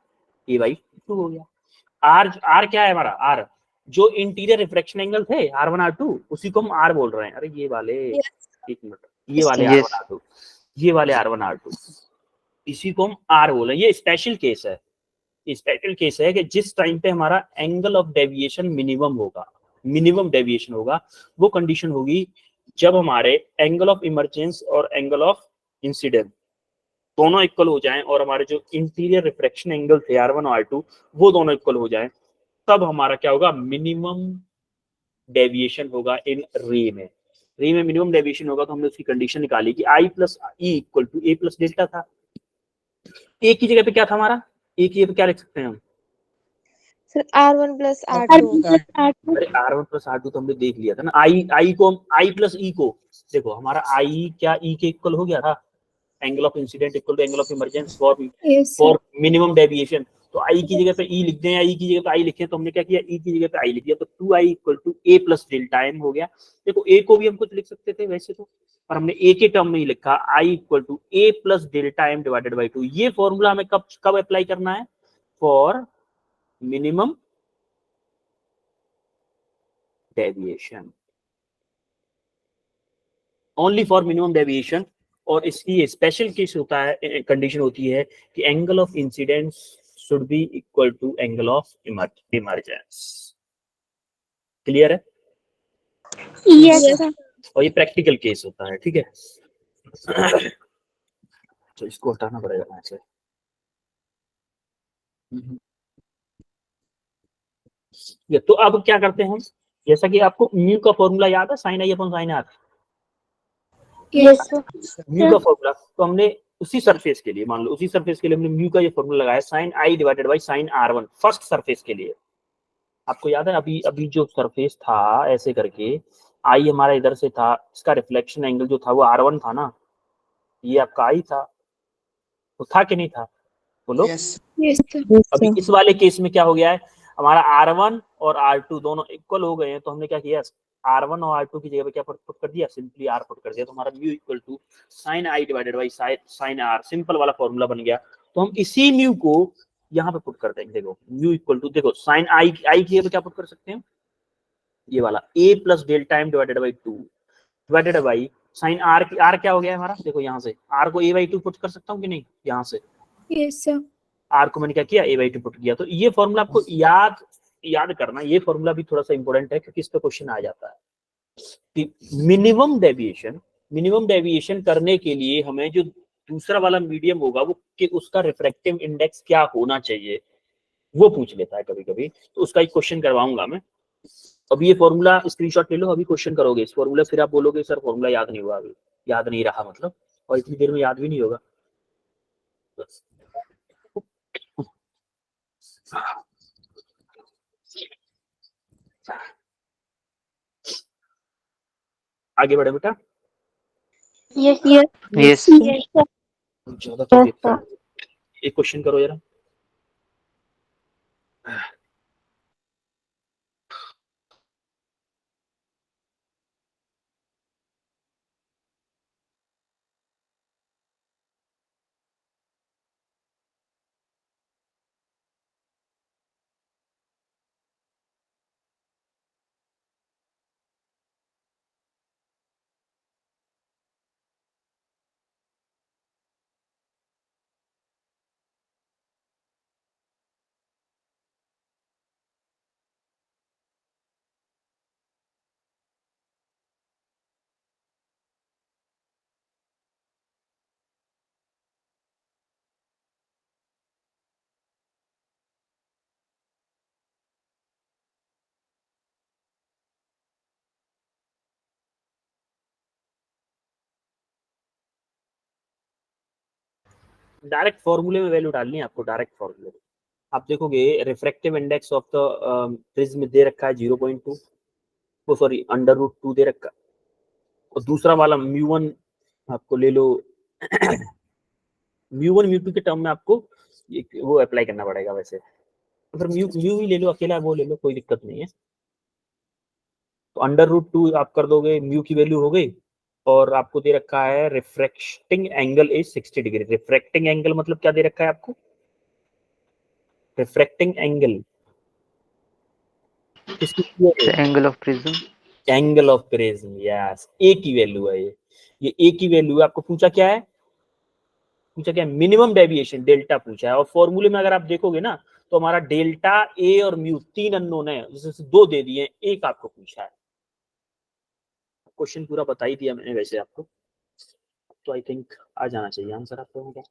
A बाई 2 हो गया। R क्या है हमारा, R जो इंटीरियर रिफ्लेक्शन एंगल थे R1 R2, उसी को हम R बोल रहे हैं। अरे ये वाले एक मिनट, ये वाले Yes. R1 R2, ये वाले R1 R2, इसी को हम R बोल रहे हैं। ये स्पेशल केस है, स्पेशल केस है कि जिस टाइम पे हमारा angle of deviation minimum deviation होगा, वो कंडीशन होगी जब हमारे एंगल ऑफ इमरजेंस और एंगल ऑफ इंसिडेंट दोनों इक्वल हो जाएं, और हमारे जो इंटीरियर रिफ्लेक्शन एंगल थे R1 और R2 वो दोनों इक्वल हो जाएं, तब हमारा क्या होगा, मिनिमम डेविएशन होगा इन रे में मिनिमम डेविएशन होगा। तो हमने उसकी कंडीशन निकाली कि I plus E equal to A plus delta था। ए की जगह पे क्या था हमारा, ए की जगह पे क्या लिख सकते हैं हम, Sir, R1 plus R2. अरे R1 प्लस R2 तो हमने देख लिया था ना। आई को I प्लस ई को देखो, हमारा आई क्या ई के इक्वल हो गया था, angle of incident equal to angle of emergence Yes, sir. For minimum deviation. तो आई की जगह पे ई लिख दें या ई की जगह पे आई लिखें, तो हमने क्या किया, ई की जगह पे आई लिख दिया, तो 2i equal to A plus delta M हो गया। देखो ए को भी हम कुछ लिख सकते थे वैसे तो, पर हमने ए के टर्म में ही लिखा, I equal to A plus delta M divided by 2। ये फॉर्मूला हमें कब कब अप्लाई करना है, for minimum deviation, only for minimum deviation. और इसकी स्पेशल केस होता है, कंडीशन होती है कि angle of incidence should be equal to angle of emergence. Clear है? Yes, sir. और ये प्रैक्टिकल केस होता है, ठीक है। तो इसको हटाना पड़ेगा यहाँ से। ये तो अब क्या करते हैं, जैसा कि आपको म्यू का फॉर्मूला याद है, sine I upon sine R, Yes, sir. Mu का फॉर्मूला, तो हमने उसी सरफेस के लिए, मान लो उसी सरफेस के लिए हमने म्यू का ये फॉर्मूला लगाया, sine I divided by sine R one, first surface के लिए। आपको याद है अभी अभी जो सरफेस था ऐसे करके, आई हमारा इधर से था, इसका रिफ्लेक्शन एंगल जो था वो आर वन था ना, ये आपका आई था, तो था कि नहीं था, बोलो। Yes. Yes, sir. अभी इस वाले केस में क्या हो गया है, हमारा R1 और R2 दोनों इक्वल हो गए हैं, तो हमने क्या किया, R1 और R2 की जगह पे क्या पुट कर दिया, सिंपली R पुट कर दिया, तो हमारा mu equal to sine I divided by sine R, simple वाला फॉर्मूला बन गया। तो हम इसी म्यू को यहाँ पे पुट कर देंगे, देखो म्यू इक्वल टू, देखो साइन आई की जगह पे क्या पुट कर सकते हैं, ये वाला a plus delta M divided by 2 divided by sine R की, आर क्या हो गया हमारा, देखो यहाँ से आर को a/2 पुट कर सकता हूँ कि नहीं, यहाँ से Yes, sir. आर को मैंने क्या किया, a/2 पुट किया। तो ये फॉर्मूला आपको याद करना, ये फॉर्मूला भी थोड़ा सा इंपॉर्टेंट है, क्योंकि इस पे क्वेश्चन आ जाता है कि मिनिमम डेविएशन करने के लिए हमें जो दूसरा वाला मीडियम होगा वो कि उसका रिफ्रैक्टिव इंडेक्स क्या होना चाहिए, वो पूछ लेता है कभी कभी, तो उसका एक क्वेश्चन करवाऊंगा मैं। अभी ये फॉर्मूला स्क्रीनशॉट ले लो, अभी क्वेश्चन करोगे इस फॉर्मूला, फिर आप बोलोगे सर फॉर्मूला याद नहीं हुआ, अभी याद नहीं रहा मतलब, और इतनी देर में याद भी नहीं होगा। आगे बढ़े बेटा। Yes, yes. Yes. Yes, sir. ज्यादा तो देखता हूं। एक क्वेश्चन करो जरा। डायरेक्ट फॉर्मूले में वैल्यू डालनी है आपको, डायरेक्ट फॉर्मूले में आप देखोगे refractive index of the prism दे रखा है 0.2, वो सॉरी √2 दे रखा है, और दूसरा वाला म्यू1 आपको ले लो, म्यू1 म्यू2 के टर्म में आपको वो अप्लाई करना पड़ेगा वैसे, अगर म्यू म्यू ही ले लो अकेला, वो ले लो, कोई दिक्कत नहीं है। तो √2 आप कर दोगे, म्यू की वैल्यू हो गई, और आपको दे रखा है refracting angle is 60 degree. Refracting angle मतलब क्या दे रखा है आपको, रिफ्रैक्टिंग एंगल किसकी, The angle of prism. Angle of prism, yes, A की वैल्यू है ये ए की वैल्यू है। आपको पूछा क्या है, मिनिमम डेविएशन डेल्टा पूछा है, और फॉर्मूले में अगर आप देखोगे ना, तो हमारा डेल्टा, ए और म्यू तीन अननोन है, जिससे दो दे दिए, एक आपको पूछा है। क्वेश्चन पूरा बता ही दिया मैंने वैसे आपको, तो आई थिंक आ जाना चाहिए आंसर आप लोगों का।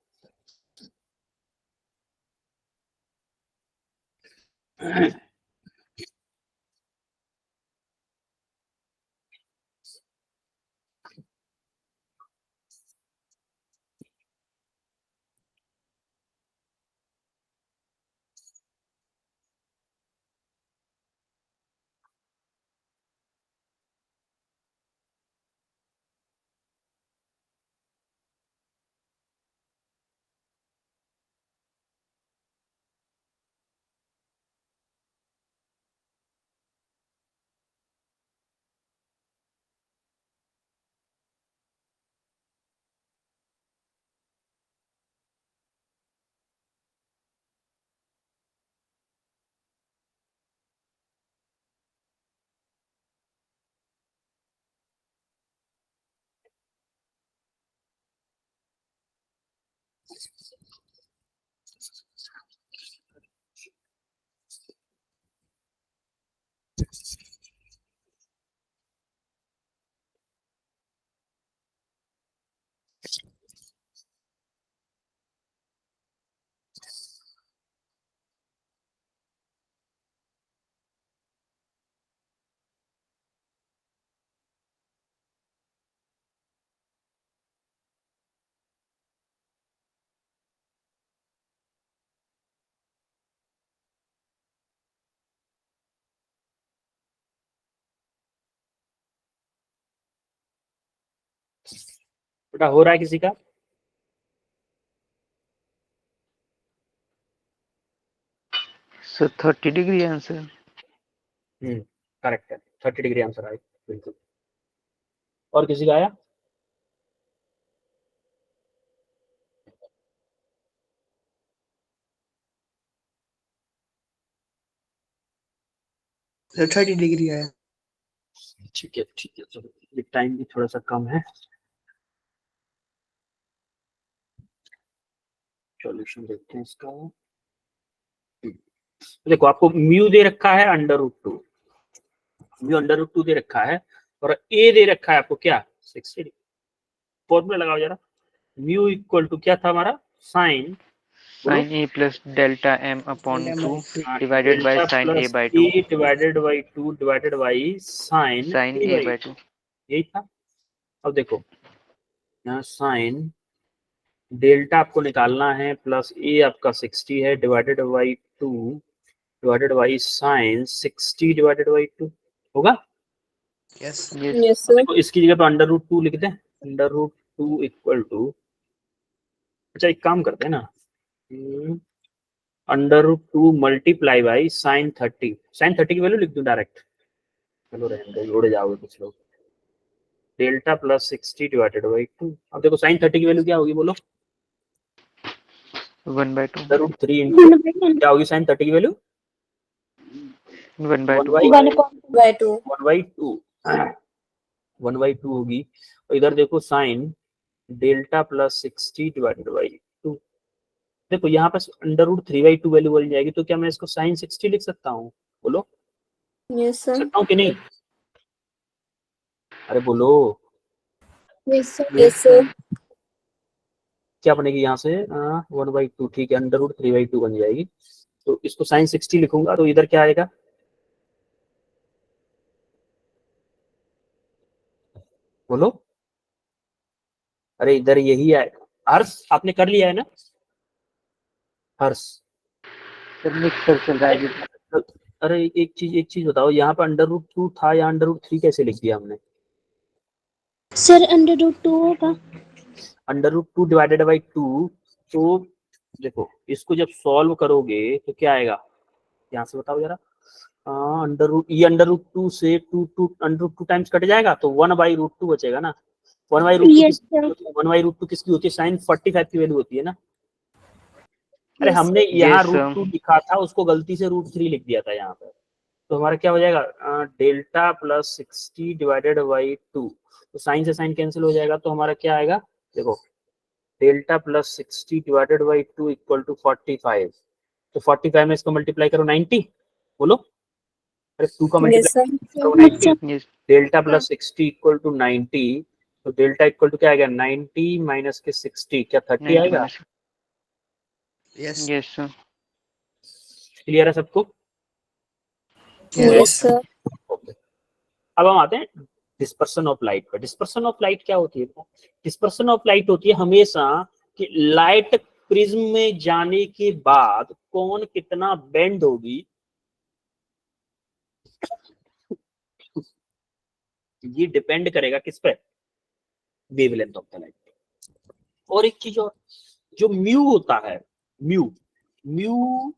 बेटा हो रहा है किसी का? So 30 degree answer. करेक्ट है, 30 डिग्री आंसर आया बिल्कुल। और किसी का आया? सर 30 डिग्री आया। ठीक है चलो, टाइम भी थोड़ा सा कम है, सॉल्यूशन देखते हैं इसका। देखो आपको म्यू दे रखा है √2, म्यू √2 दे रखा है, और ए दे रखा है आपको क्या 60। फॉर्मूला लगाओ जरा, म्यू इक्वल टू क्या था हमारा, sign Sin A plus delta M upon 2 divided by sin A by 2. Divided by 2 divided by sign Sin A by 2. यही था। अब देखो यहाँ साइन डेल्टा आपको निकालना है, प्लस ए आपका 60 है, divided by 2 divided by sign 60 divided by 2 होगा। Yes Yes. Yes, sir. तो इसकी जगह पे √2 लिख दें, √2 इक्वल टू, अच्छा एक काम करते हैं ना, √2 मल्टीप्लाई बाई साइन 30, साइन 30 की वैल्यू लिख दूं डायरेक्ट, चलो रहने दो, उड़ जाओगे कुछ लोग, डेल्टा प्लस 60 डिवाइडेड बाई 2। अब देखो साइन 30 की वैल्यू क्या होगी बोलो, 1 by 2. √3 इंटू क्या होगी साइन 30 की वैल्यू 1 by 2. 1/2. 1/2 1/2 होगी। और इधर देखो sine delta plus 60 divided by 2, देखो यहाँ पर √3/2 वैल्यू बन जाएगी, तो क्या मैं इसको साइन 60 लिख सकता हूँ बोलो, Yes, sir. सकता हूँ कि नहीं, अरे बोलो। Yes, sir. Yes, sir. क्या बनेगी यहाँ से 1/2, ठीक है, √3/2 बन जाएगी, तो इसको साइन 60 लिखूंगा, तो इधर क्या आएगा, बोलो, अरे इधर यही आएगा। हर्ष आपने कर लिया है ना, हर्ष सर मिक्सर चल रहा है। अरे एक चीज बताओ, यहाँ पे √2 था, यहाँ √3 कैसे लिख दिया हमने, Sir, √2 होगा। √2 डिवाइडेड बाई 2, तो देखो इसको जब सॉल्व करोगे तो क्या आएगा, यहाँ से बताओ जरा, ये √2 से 2 टाइम्स कट जाएगा, तो 1/√2 बचेगा ना, 1/√2 Yes, sir. 1/√2 किसकी होती है, साइन 45 की वैल्यू होती है ना। अरे Yes, हमने Yes, यहाँ sir. √2 लिखा था, उसको गलती से √3 लिख दिया था यहाँ पर, तो हमारा क्या हो जाएगा, डेल्टा प्लस 60 डिवाइडेड बाई 2, तो साइन से साइन कैंसिल हो जाएगा, तो हमारा क्या आएगा, देखो delta plus 60 divided by 2 equal to 45, तो 45 में इसको मल्टीप्लाई करो 90, बोलो, अरे 2 का Yes, मल्टीप्लाई sir. करो 90, Yes. Delta plus 60 equal to 90, तो डेल्टा इक्वल टू क्या आएगा, 90 माइनस के 60, क्या 30 90 आएगा, minus. Yes Yes, sir. Clear है सबको। Yes, sir. ओके, अब हम आते हैं डिस्पर्सन ऑफ लाइट पर। डिस्पर्सन ऑफ लाइट क्या होती है, डिस्पर्सन ऑफ लाइट होती है हमेशा कि लाइट प्रिज्म में जाने के बाद कौन कितना बेंड होगी, ये डिपेंड करेगा किस पे, वेवलेंथ ऑफ द लाइट। और एक चीज और, जो म्यू होता है, म्यू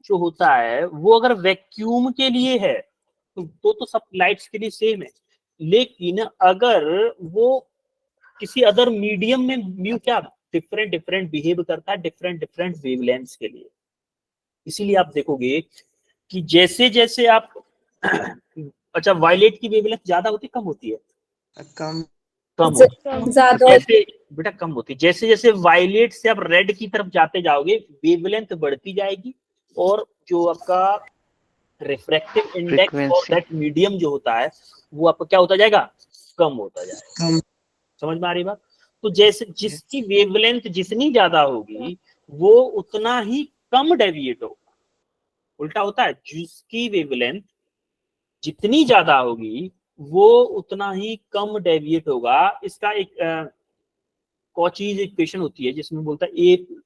जो होता है वो अगर वैक्यूम के लिए है तो सब लाइट्स के लिए सेम है, लेकिन अगर वो किसी अदर मीडियम में म्यू क्या डिफरेंट बिहेव करता है डिफरेंट वेवलेंथ्स के लिए। इसीलिए आप देखोगे कि जैसे जैसे आप अच्छा वायलेट की वेवलेंथ ज्यादा होती है कम होती है, कम कम होती ज्यादा है। जैसे बेटा कम होती है, जैसे जैसे वायलेट से आप रेड की तरफ जाते जाओगे वेवलेंथ बढ़ती जाएगी, और जो आपका refractive index of Frequency. That medium जो होता है वो आपका क्या होता जाएगा, कम होता जाएगा। कम। समझ में आ रही बात? तो जैसे जिसकी वेवलेंथ जितनी ज्यादा होगी वो उतना ही कम डेविएट होगा। उल्टा होता है, जिसकी वेवलेंथ जितनी ज्यादा होगी वो उतना ही कम डेविएट होगा। इसका एक कॉचीज इक्वेशन होती है जिसमें बोलता है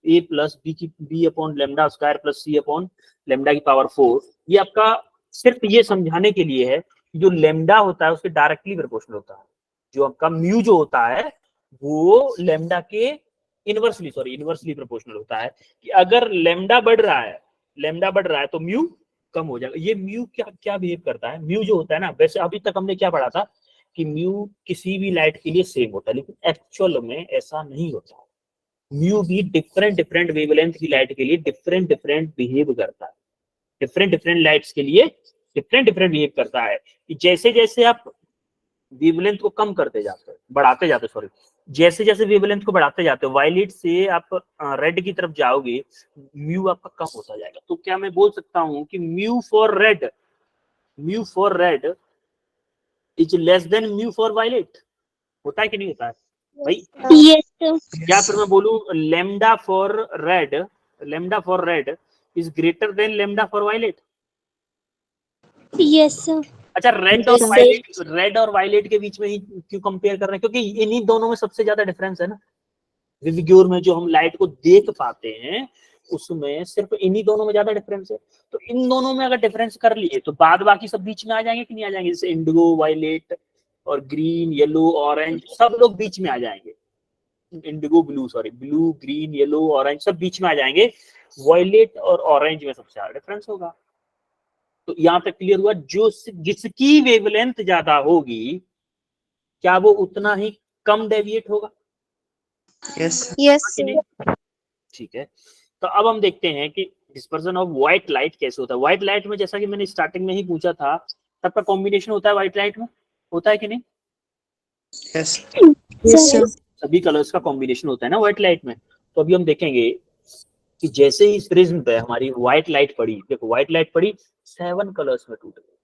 ए प्लस बी की B upon lambda square plus C upon lambda की पावर 4। ये आपका सिर्फ ये समझाने के लिए है कि जो लेमडा होता है उसके डायरेक्टली प्रोपोर्शनल होता है। जो आपका म्यू जो होता है वो लेमडा के इनवर्सली प्रोपोर्शनल होता है, कि अगर लेमडा बढ़ रहा है तो म्यू कम हो जाएगा। ये म्यू क्या क्या बिहेव करता है, म्यू जो होता है ना, वैसे अभी तक हमने क्या पढ़ा था कि म्यू किसी भी लाइट के लिए सेम होता है, लेकिन एक्चुअल में ऐसा नहीं होता। म्यू भी डिफरेंट वेवलेंथ की लाइट के लिए डिफरेंट बिहेव करता है। डिफरेंट लाइट्स के लिए डिफरेंट बिहेव करता है, कि जैसे जैसे आप वेवलेंथ को कम करते जाते हो, बढ़ाते जाते हो, सॉरी, जैसे जैसे वेवलेंथ को बढ़ाते जाते हो, वायलेट से आप रेड की तरफ जाओगे, म्यू आपका कम होता जाएगा। तो क्या मैं बोल सकता हूं कि mu for red is less than mu for violet? होता है कि नहीं होता है भाई? यस या फिर मैं बोलूं lambda for red is greater than lambda for violet? Yes अच्छा, रेड और वायलेट के बीच में ही क्यों कंपेयर कर रहे हैं? क्योंकि इन्हीं दोनों में सबसे ज्यादा डिफरेंस है ना। विविग्योर में जो हम लाइट को देख पाते हैं उसमें सिर्फ इन्हीं दोनों में ज्यादा डिफरेंस है। तो इन दोनों में अगर डिफरेंस कर लिए तो बाद बाकी सब बीच में आ जाएंगे कि नहीं आ जाएंगे? जैसे इंडिगो, वायलेट और ग्रीन, येलो, ऑरेंज, सब लोग बीच में आ जाएंगे। Indigo blue, green, yellow, orange सब बीच में आ जाएंगे। वायलेट और ऑरेंज में सबसे ज्यादा डिफरेंस होगा। तो यहां तक क्लियर हुआ? जो जिसकी वेवलेंथ ज्यादा होगी क्या वो उतना ही कम डेविएट होगा? यस। यस कि नहीं? ठीक है। तो अब हम देखते हैं कि डिस्पर्सन ऑफ व्हाइट लाइट कैसे होता है। व्हाइट लाइट में जैसा कि मैंने स्टार्टिंग में ही पूछा था, सबका कॉम्बिनेशन होता है व्हाइट लाइट में, होता है कि नहीं? यस। सभी कलर्स का कॉम्बिनेशन होता है ना व्हाइट लाइट में। तो अभी हम देखेंगे कि जैसे ही इस प्रिज्म पे हमारी व्हाइट लाइट पड़ी, देखो व्हाइट लाइट पड़ी 7 कलर्स में टूट गई,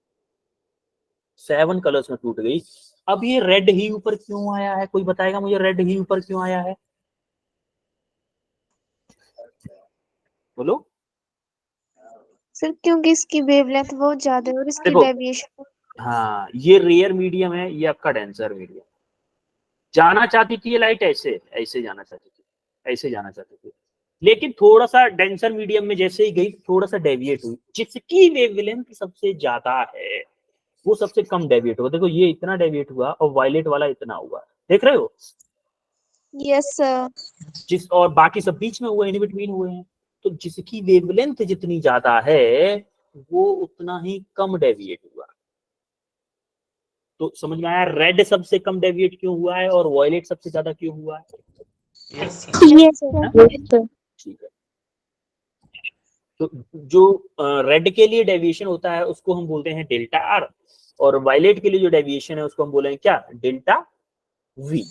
7 कलर्स में टूट गई। अब ये रेड ही ऊपर क्यों आया है? कोई बताएगा मुझे रेड ही ऊपर क्यों आया है? बोलो। सर, क्योंकि इसकी वेवलेंथ बहुत ज्यादा है और इसकी देखो, डेविएशन। हाँ, ये रेयर मीडियम है, ये आपका डेंसर मीडियम। जाना चाहती थी ये लाइट ऐसे जाना चाहती थी, ऐसे जाना चाहती थी, लेकिन थोड़ा सा डेंसर मीडियम में जैसे ही गई थोड़ा सा डेविएट हुई। जिसकी वेवलेंथ सबसे ज्यादा है वो सबसे कम डेविएट होगा। देखो ये इतना डेविएट हुआ और वायलेट वाला इतना हुआ, देख रहे हो? Yes sir. जिस और बाकी सब बीच में हुए, इन बिटवीन हुए हैं। तो जिसकी वेवलेंथ जितनी ज्यादा है वो उतना ही कम डेविएट हुआ। तो समझ में आया रेड सबसे कम डेविएट क्यों हुआ है और वायलेट सबसे ज्यादा क्यों हुआ है? यस। ठीक है। तो जो रेड के लिए डेविएशन होता है उसको हम बोलते हैं डेल्टा आर, और वायलेट के लिए जो डेविएशन है उसको हम बोलेंगे क्या? Delta we.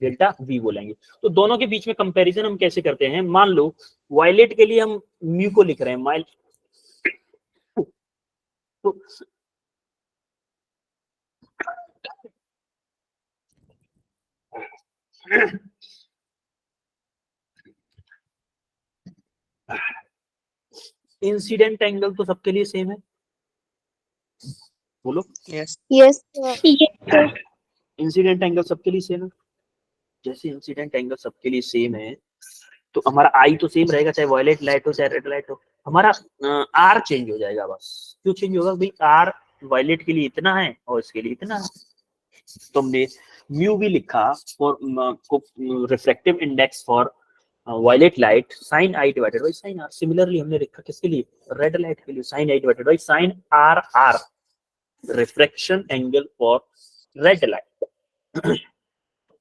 डेल्टा वी बोलेंगे। तो दोनों के बीच में कंपैरिजन हम कैसे करते हैं? मान लो वायलेट के लिए हम म्यू को लिख रहे हैं, तो इंसिडेंट एंगल तो सबके लिए सेम है, बोलो। यस। यस इंसिडेंट एंगल सबके लिए सेम है। जैसे इंसिडेंट एंगल सबके लिए सेम है तो हमारा आई तो सेम रहेगा, चाहे वायलेट लाइट हो चाहे रेड लाइट हो। हमारा आर चेंज हो जाएगा बस। क्यों चेंज होगा भाई? आर वायलेट के लिए इतना है और इसके लिए इतना है। तो हमने म्यू भी लिखा for reflective index for violet light sine I divided by sine R. Similarly हमने लिखा किसके लिए? रेड लाइट के लिए sine I divided by sine R R, refraction angle for red light.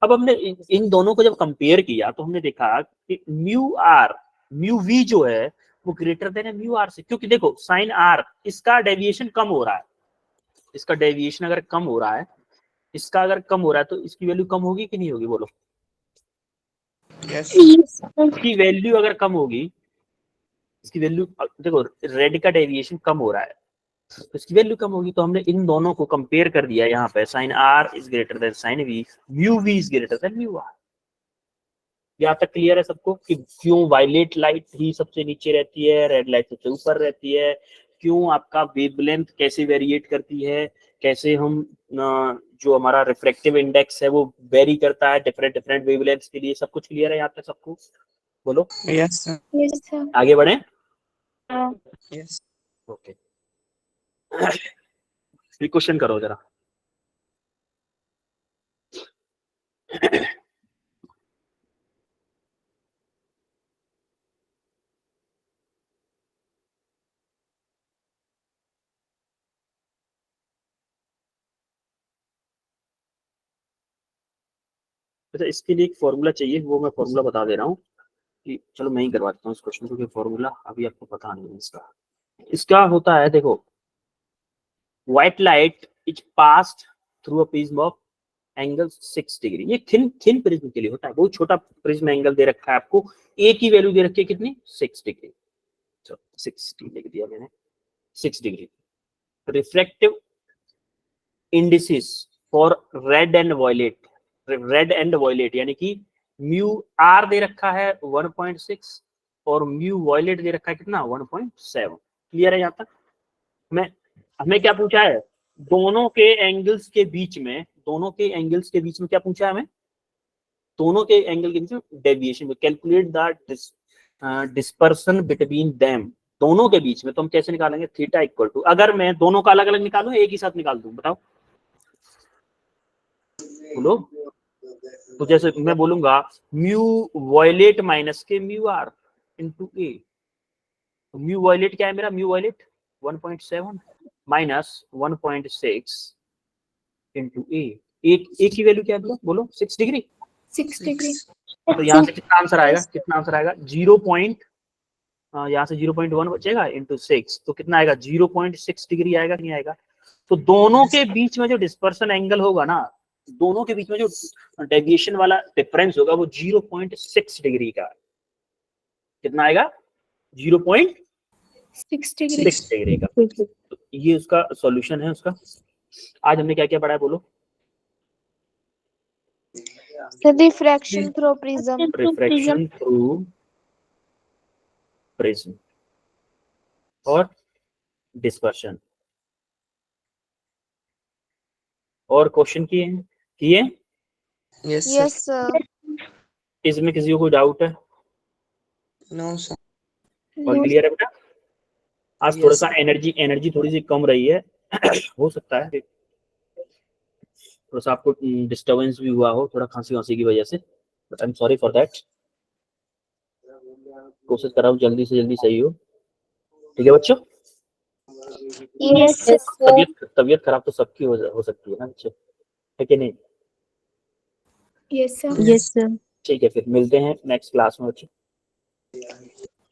अब हमने इन दोनों को जब कंपेयर किया तो हमने देखा कि म्यू वी जो है वो ग्रेटर देन है म्यू आर से। क्योंकि देखो साइन आर इसका डेविएशन कम हो रहा है, इसका डेविएशन अगर कम हो रहा है इसका अगर कम हो रहा है तो इसकी वैल्यू कम होगी कि नहीं होगी, बोलो। Yes. Yes, sir. इसकी वैल्यू अगर कम होगी, इसकी वैल्यू देखो रेड का डेविएशन कम हो रहा है तो इसकी वैल्यू कम होगी, तो हमने इन दोनों को कंपेयर कर दिया यहाँ पे, sine R is greater than sine V, mu V is greater than mu R. यहाँ तक क्लियर है सबको कि क्यों वायलेट लाइट ही सबसे नीचे रहती है, रेड लाइट सबसे ऊपर रहती है, क्यों आपका वेवलेंथ कैसे वेरिएट करती है, कैसे हम जो हमारा रिफ्रैक्टिव इंडेक्स है वो वेरी करता है डिफरेंट डिफरेंट वेवलेंथ्स के लिए। सब कुछ क्लियर है यहाँ तक सबको, बोलो। Yes, sir. Yes, sir. आगे बढ़े। Yes. ओके क्वेश्चन करो जरा। अच्छा इसके लिए एक फॉर्मूला चाहिए, वो मैं फॉर्मूला बता दे रहा हूँ कि चलो मैं ही करवा देता हूँ इस क्वेश्चन को, क्योंकि फॉर्मूला अभी आपको पता नहीं है इसका। इसका होता है देखो, white light is passed through a prism of angle 6 degree. ये थिन प्रिज्म के लिए होता है, बहुत छोटा प्रिज्म एंगल दे रखा है आपको, ए की वैल्यू दे रखी है कितनी, 6 डिग्री, 60 लिख दिया मैंने, 6 degree. Refractive indices for red and violet यानी कि म्यू आर दे रखा है 1.6 और म्यू वायलेट दे रखा है कितना, 1.7। क्लियर है यहाँ तक। हमें क्या पूछा है, दोनों के एंगल्स के बीच में क्या पूछा है हमें, दोनों के एंगल के बीच में डेविएशन में calculate the dispersion between them, दोनों के बीच में। तो हम कैसे निकालेंगे, थीटा इक्वल टू, अगर मैं दोनों का अलग अलग निकालूं एक ही साथ निकाल दूं, बताओ बोलो। तो जैसे मैं बोलूंगा म्यू वायलेट माइनस के mu R into A, mu violet क्या है मेरा, mu violet 1.7 minus 1.6 into A, एक की वैल्यू क्या है बोलो, 6 डिग्री। 6 degree. तो यहाँ से कितना आंसर आएगा, 0 पॉइंट, यहाँ से 0.1 बचेगा इंटू 6, तो कितना आएगा 0.6 डिग्री आएगा कि नहीं आएगा। तो दोनों के बीच में जो डिस्पर्सन एंगल होगा ना, दोनों के बीच में जो डेविएशन वाला डिफरेंस होगा वो 0.6 डिग्री का, कितना आएगा 0.6 डिग्री का। तो ये उसका सॉल्यूशन है उसका। आज हमने क्या क्या पढ़ा है बोलो। Diffraction through prism. Refraction through prism और डिस्पर्शन, और क्वेश्चन किए। Yes, sir. Yes, sir. इसमें किसी को कोई डाउट है, No, sir. और क्लियर है बेटा। आज Yes, थोड़ा सा sir. एनर्जी थोड़ी सी कम रही है हो सकता है थोड़ा सा आपको डिस्टरबेंस भी हुआ हो थोड़ा खांसी की वजह से, but I am sorry for that. कोशिश कर रहा हूँ जल्दी से जल्दी सही हो, ठीक है बच्चों। Yes, sir. तबीयत खराब तो सबकी हो सकती है ना बच्चों, है कि नहीं। Yes, sir. Yes, sir. ठीक है, फिर मिलते हैं नेक्स्ट क्लास में बच्चों।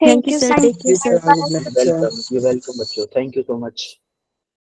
Thank you, sir. Thank you, sir. Good luck, sir. Welcome बच्चों, थैंक यू सो मच।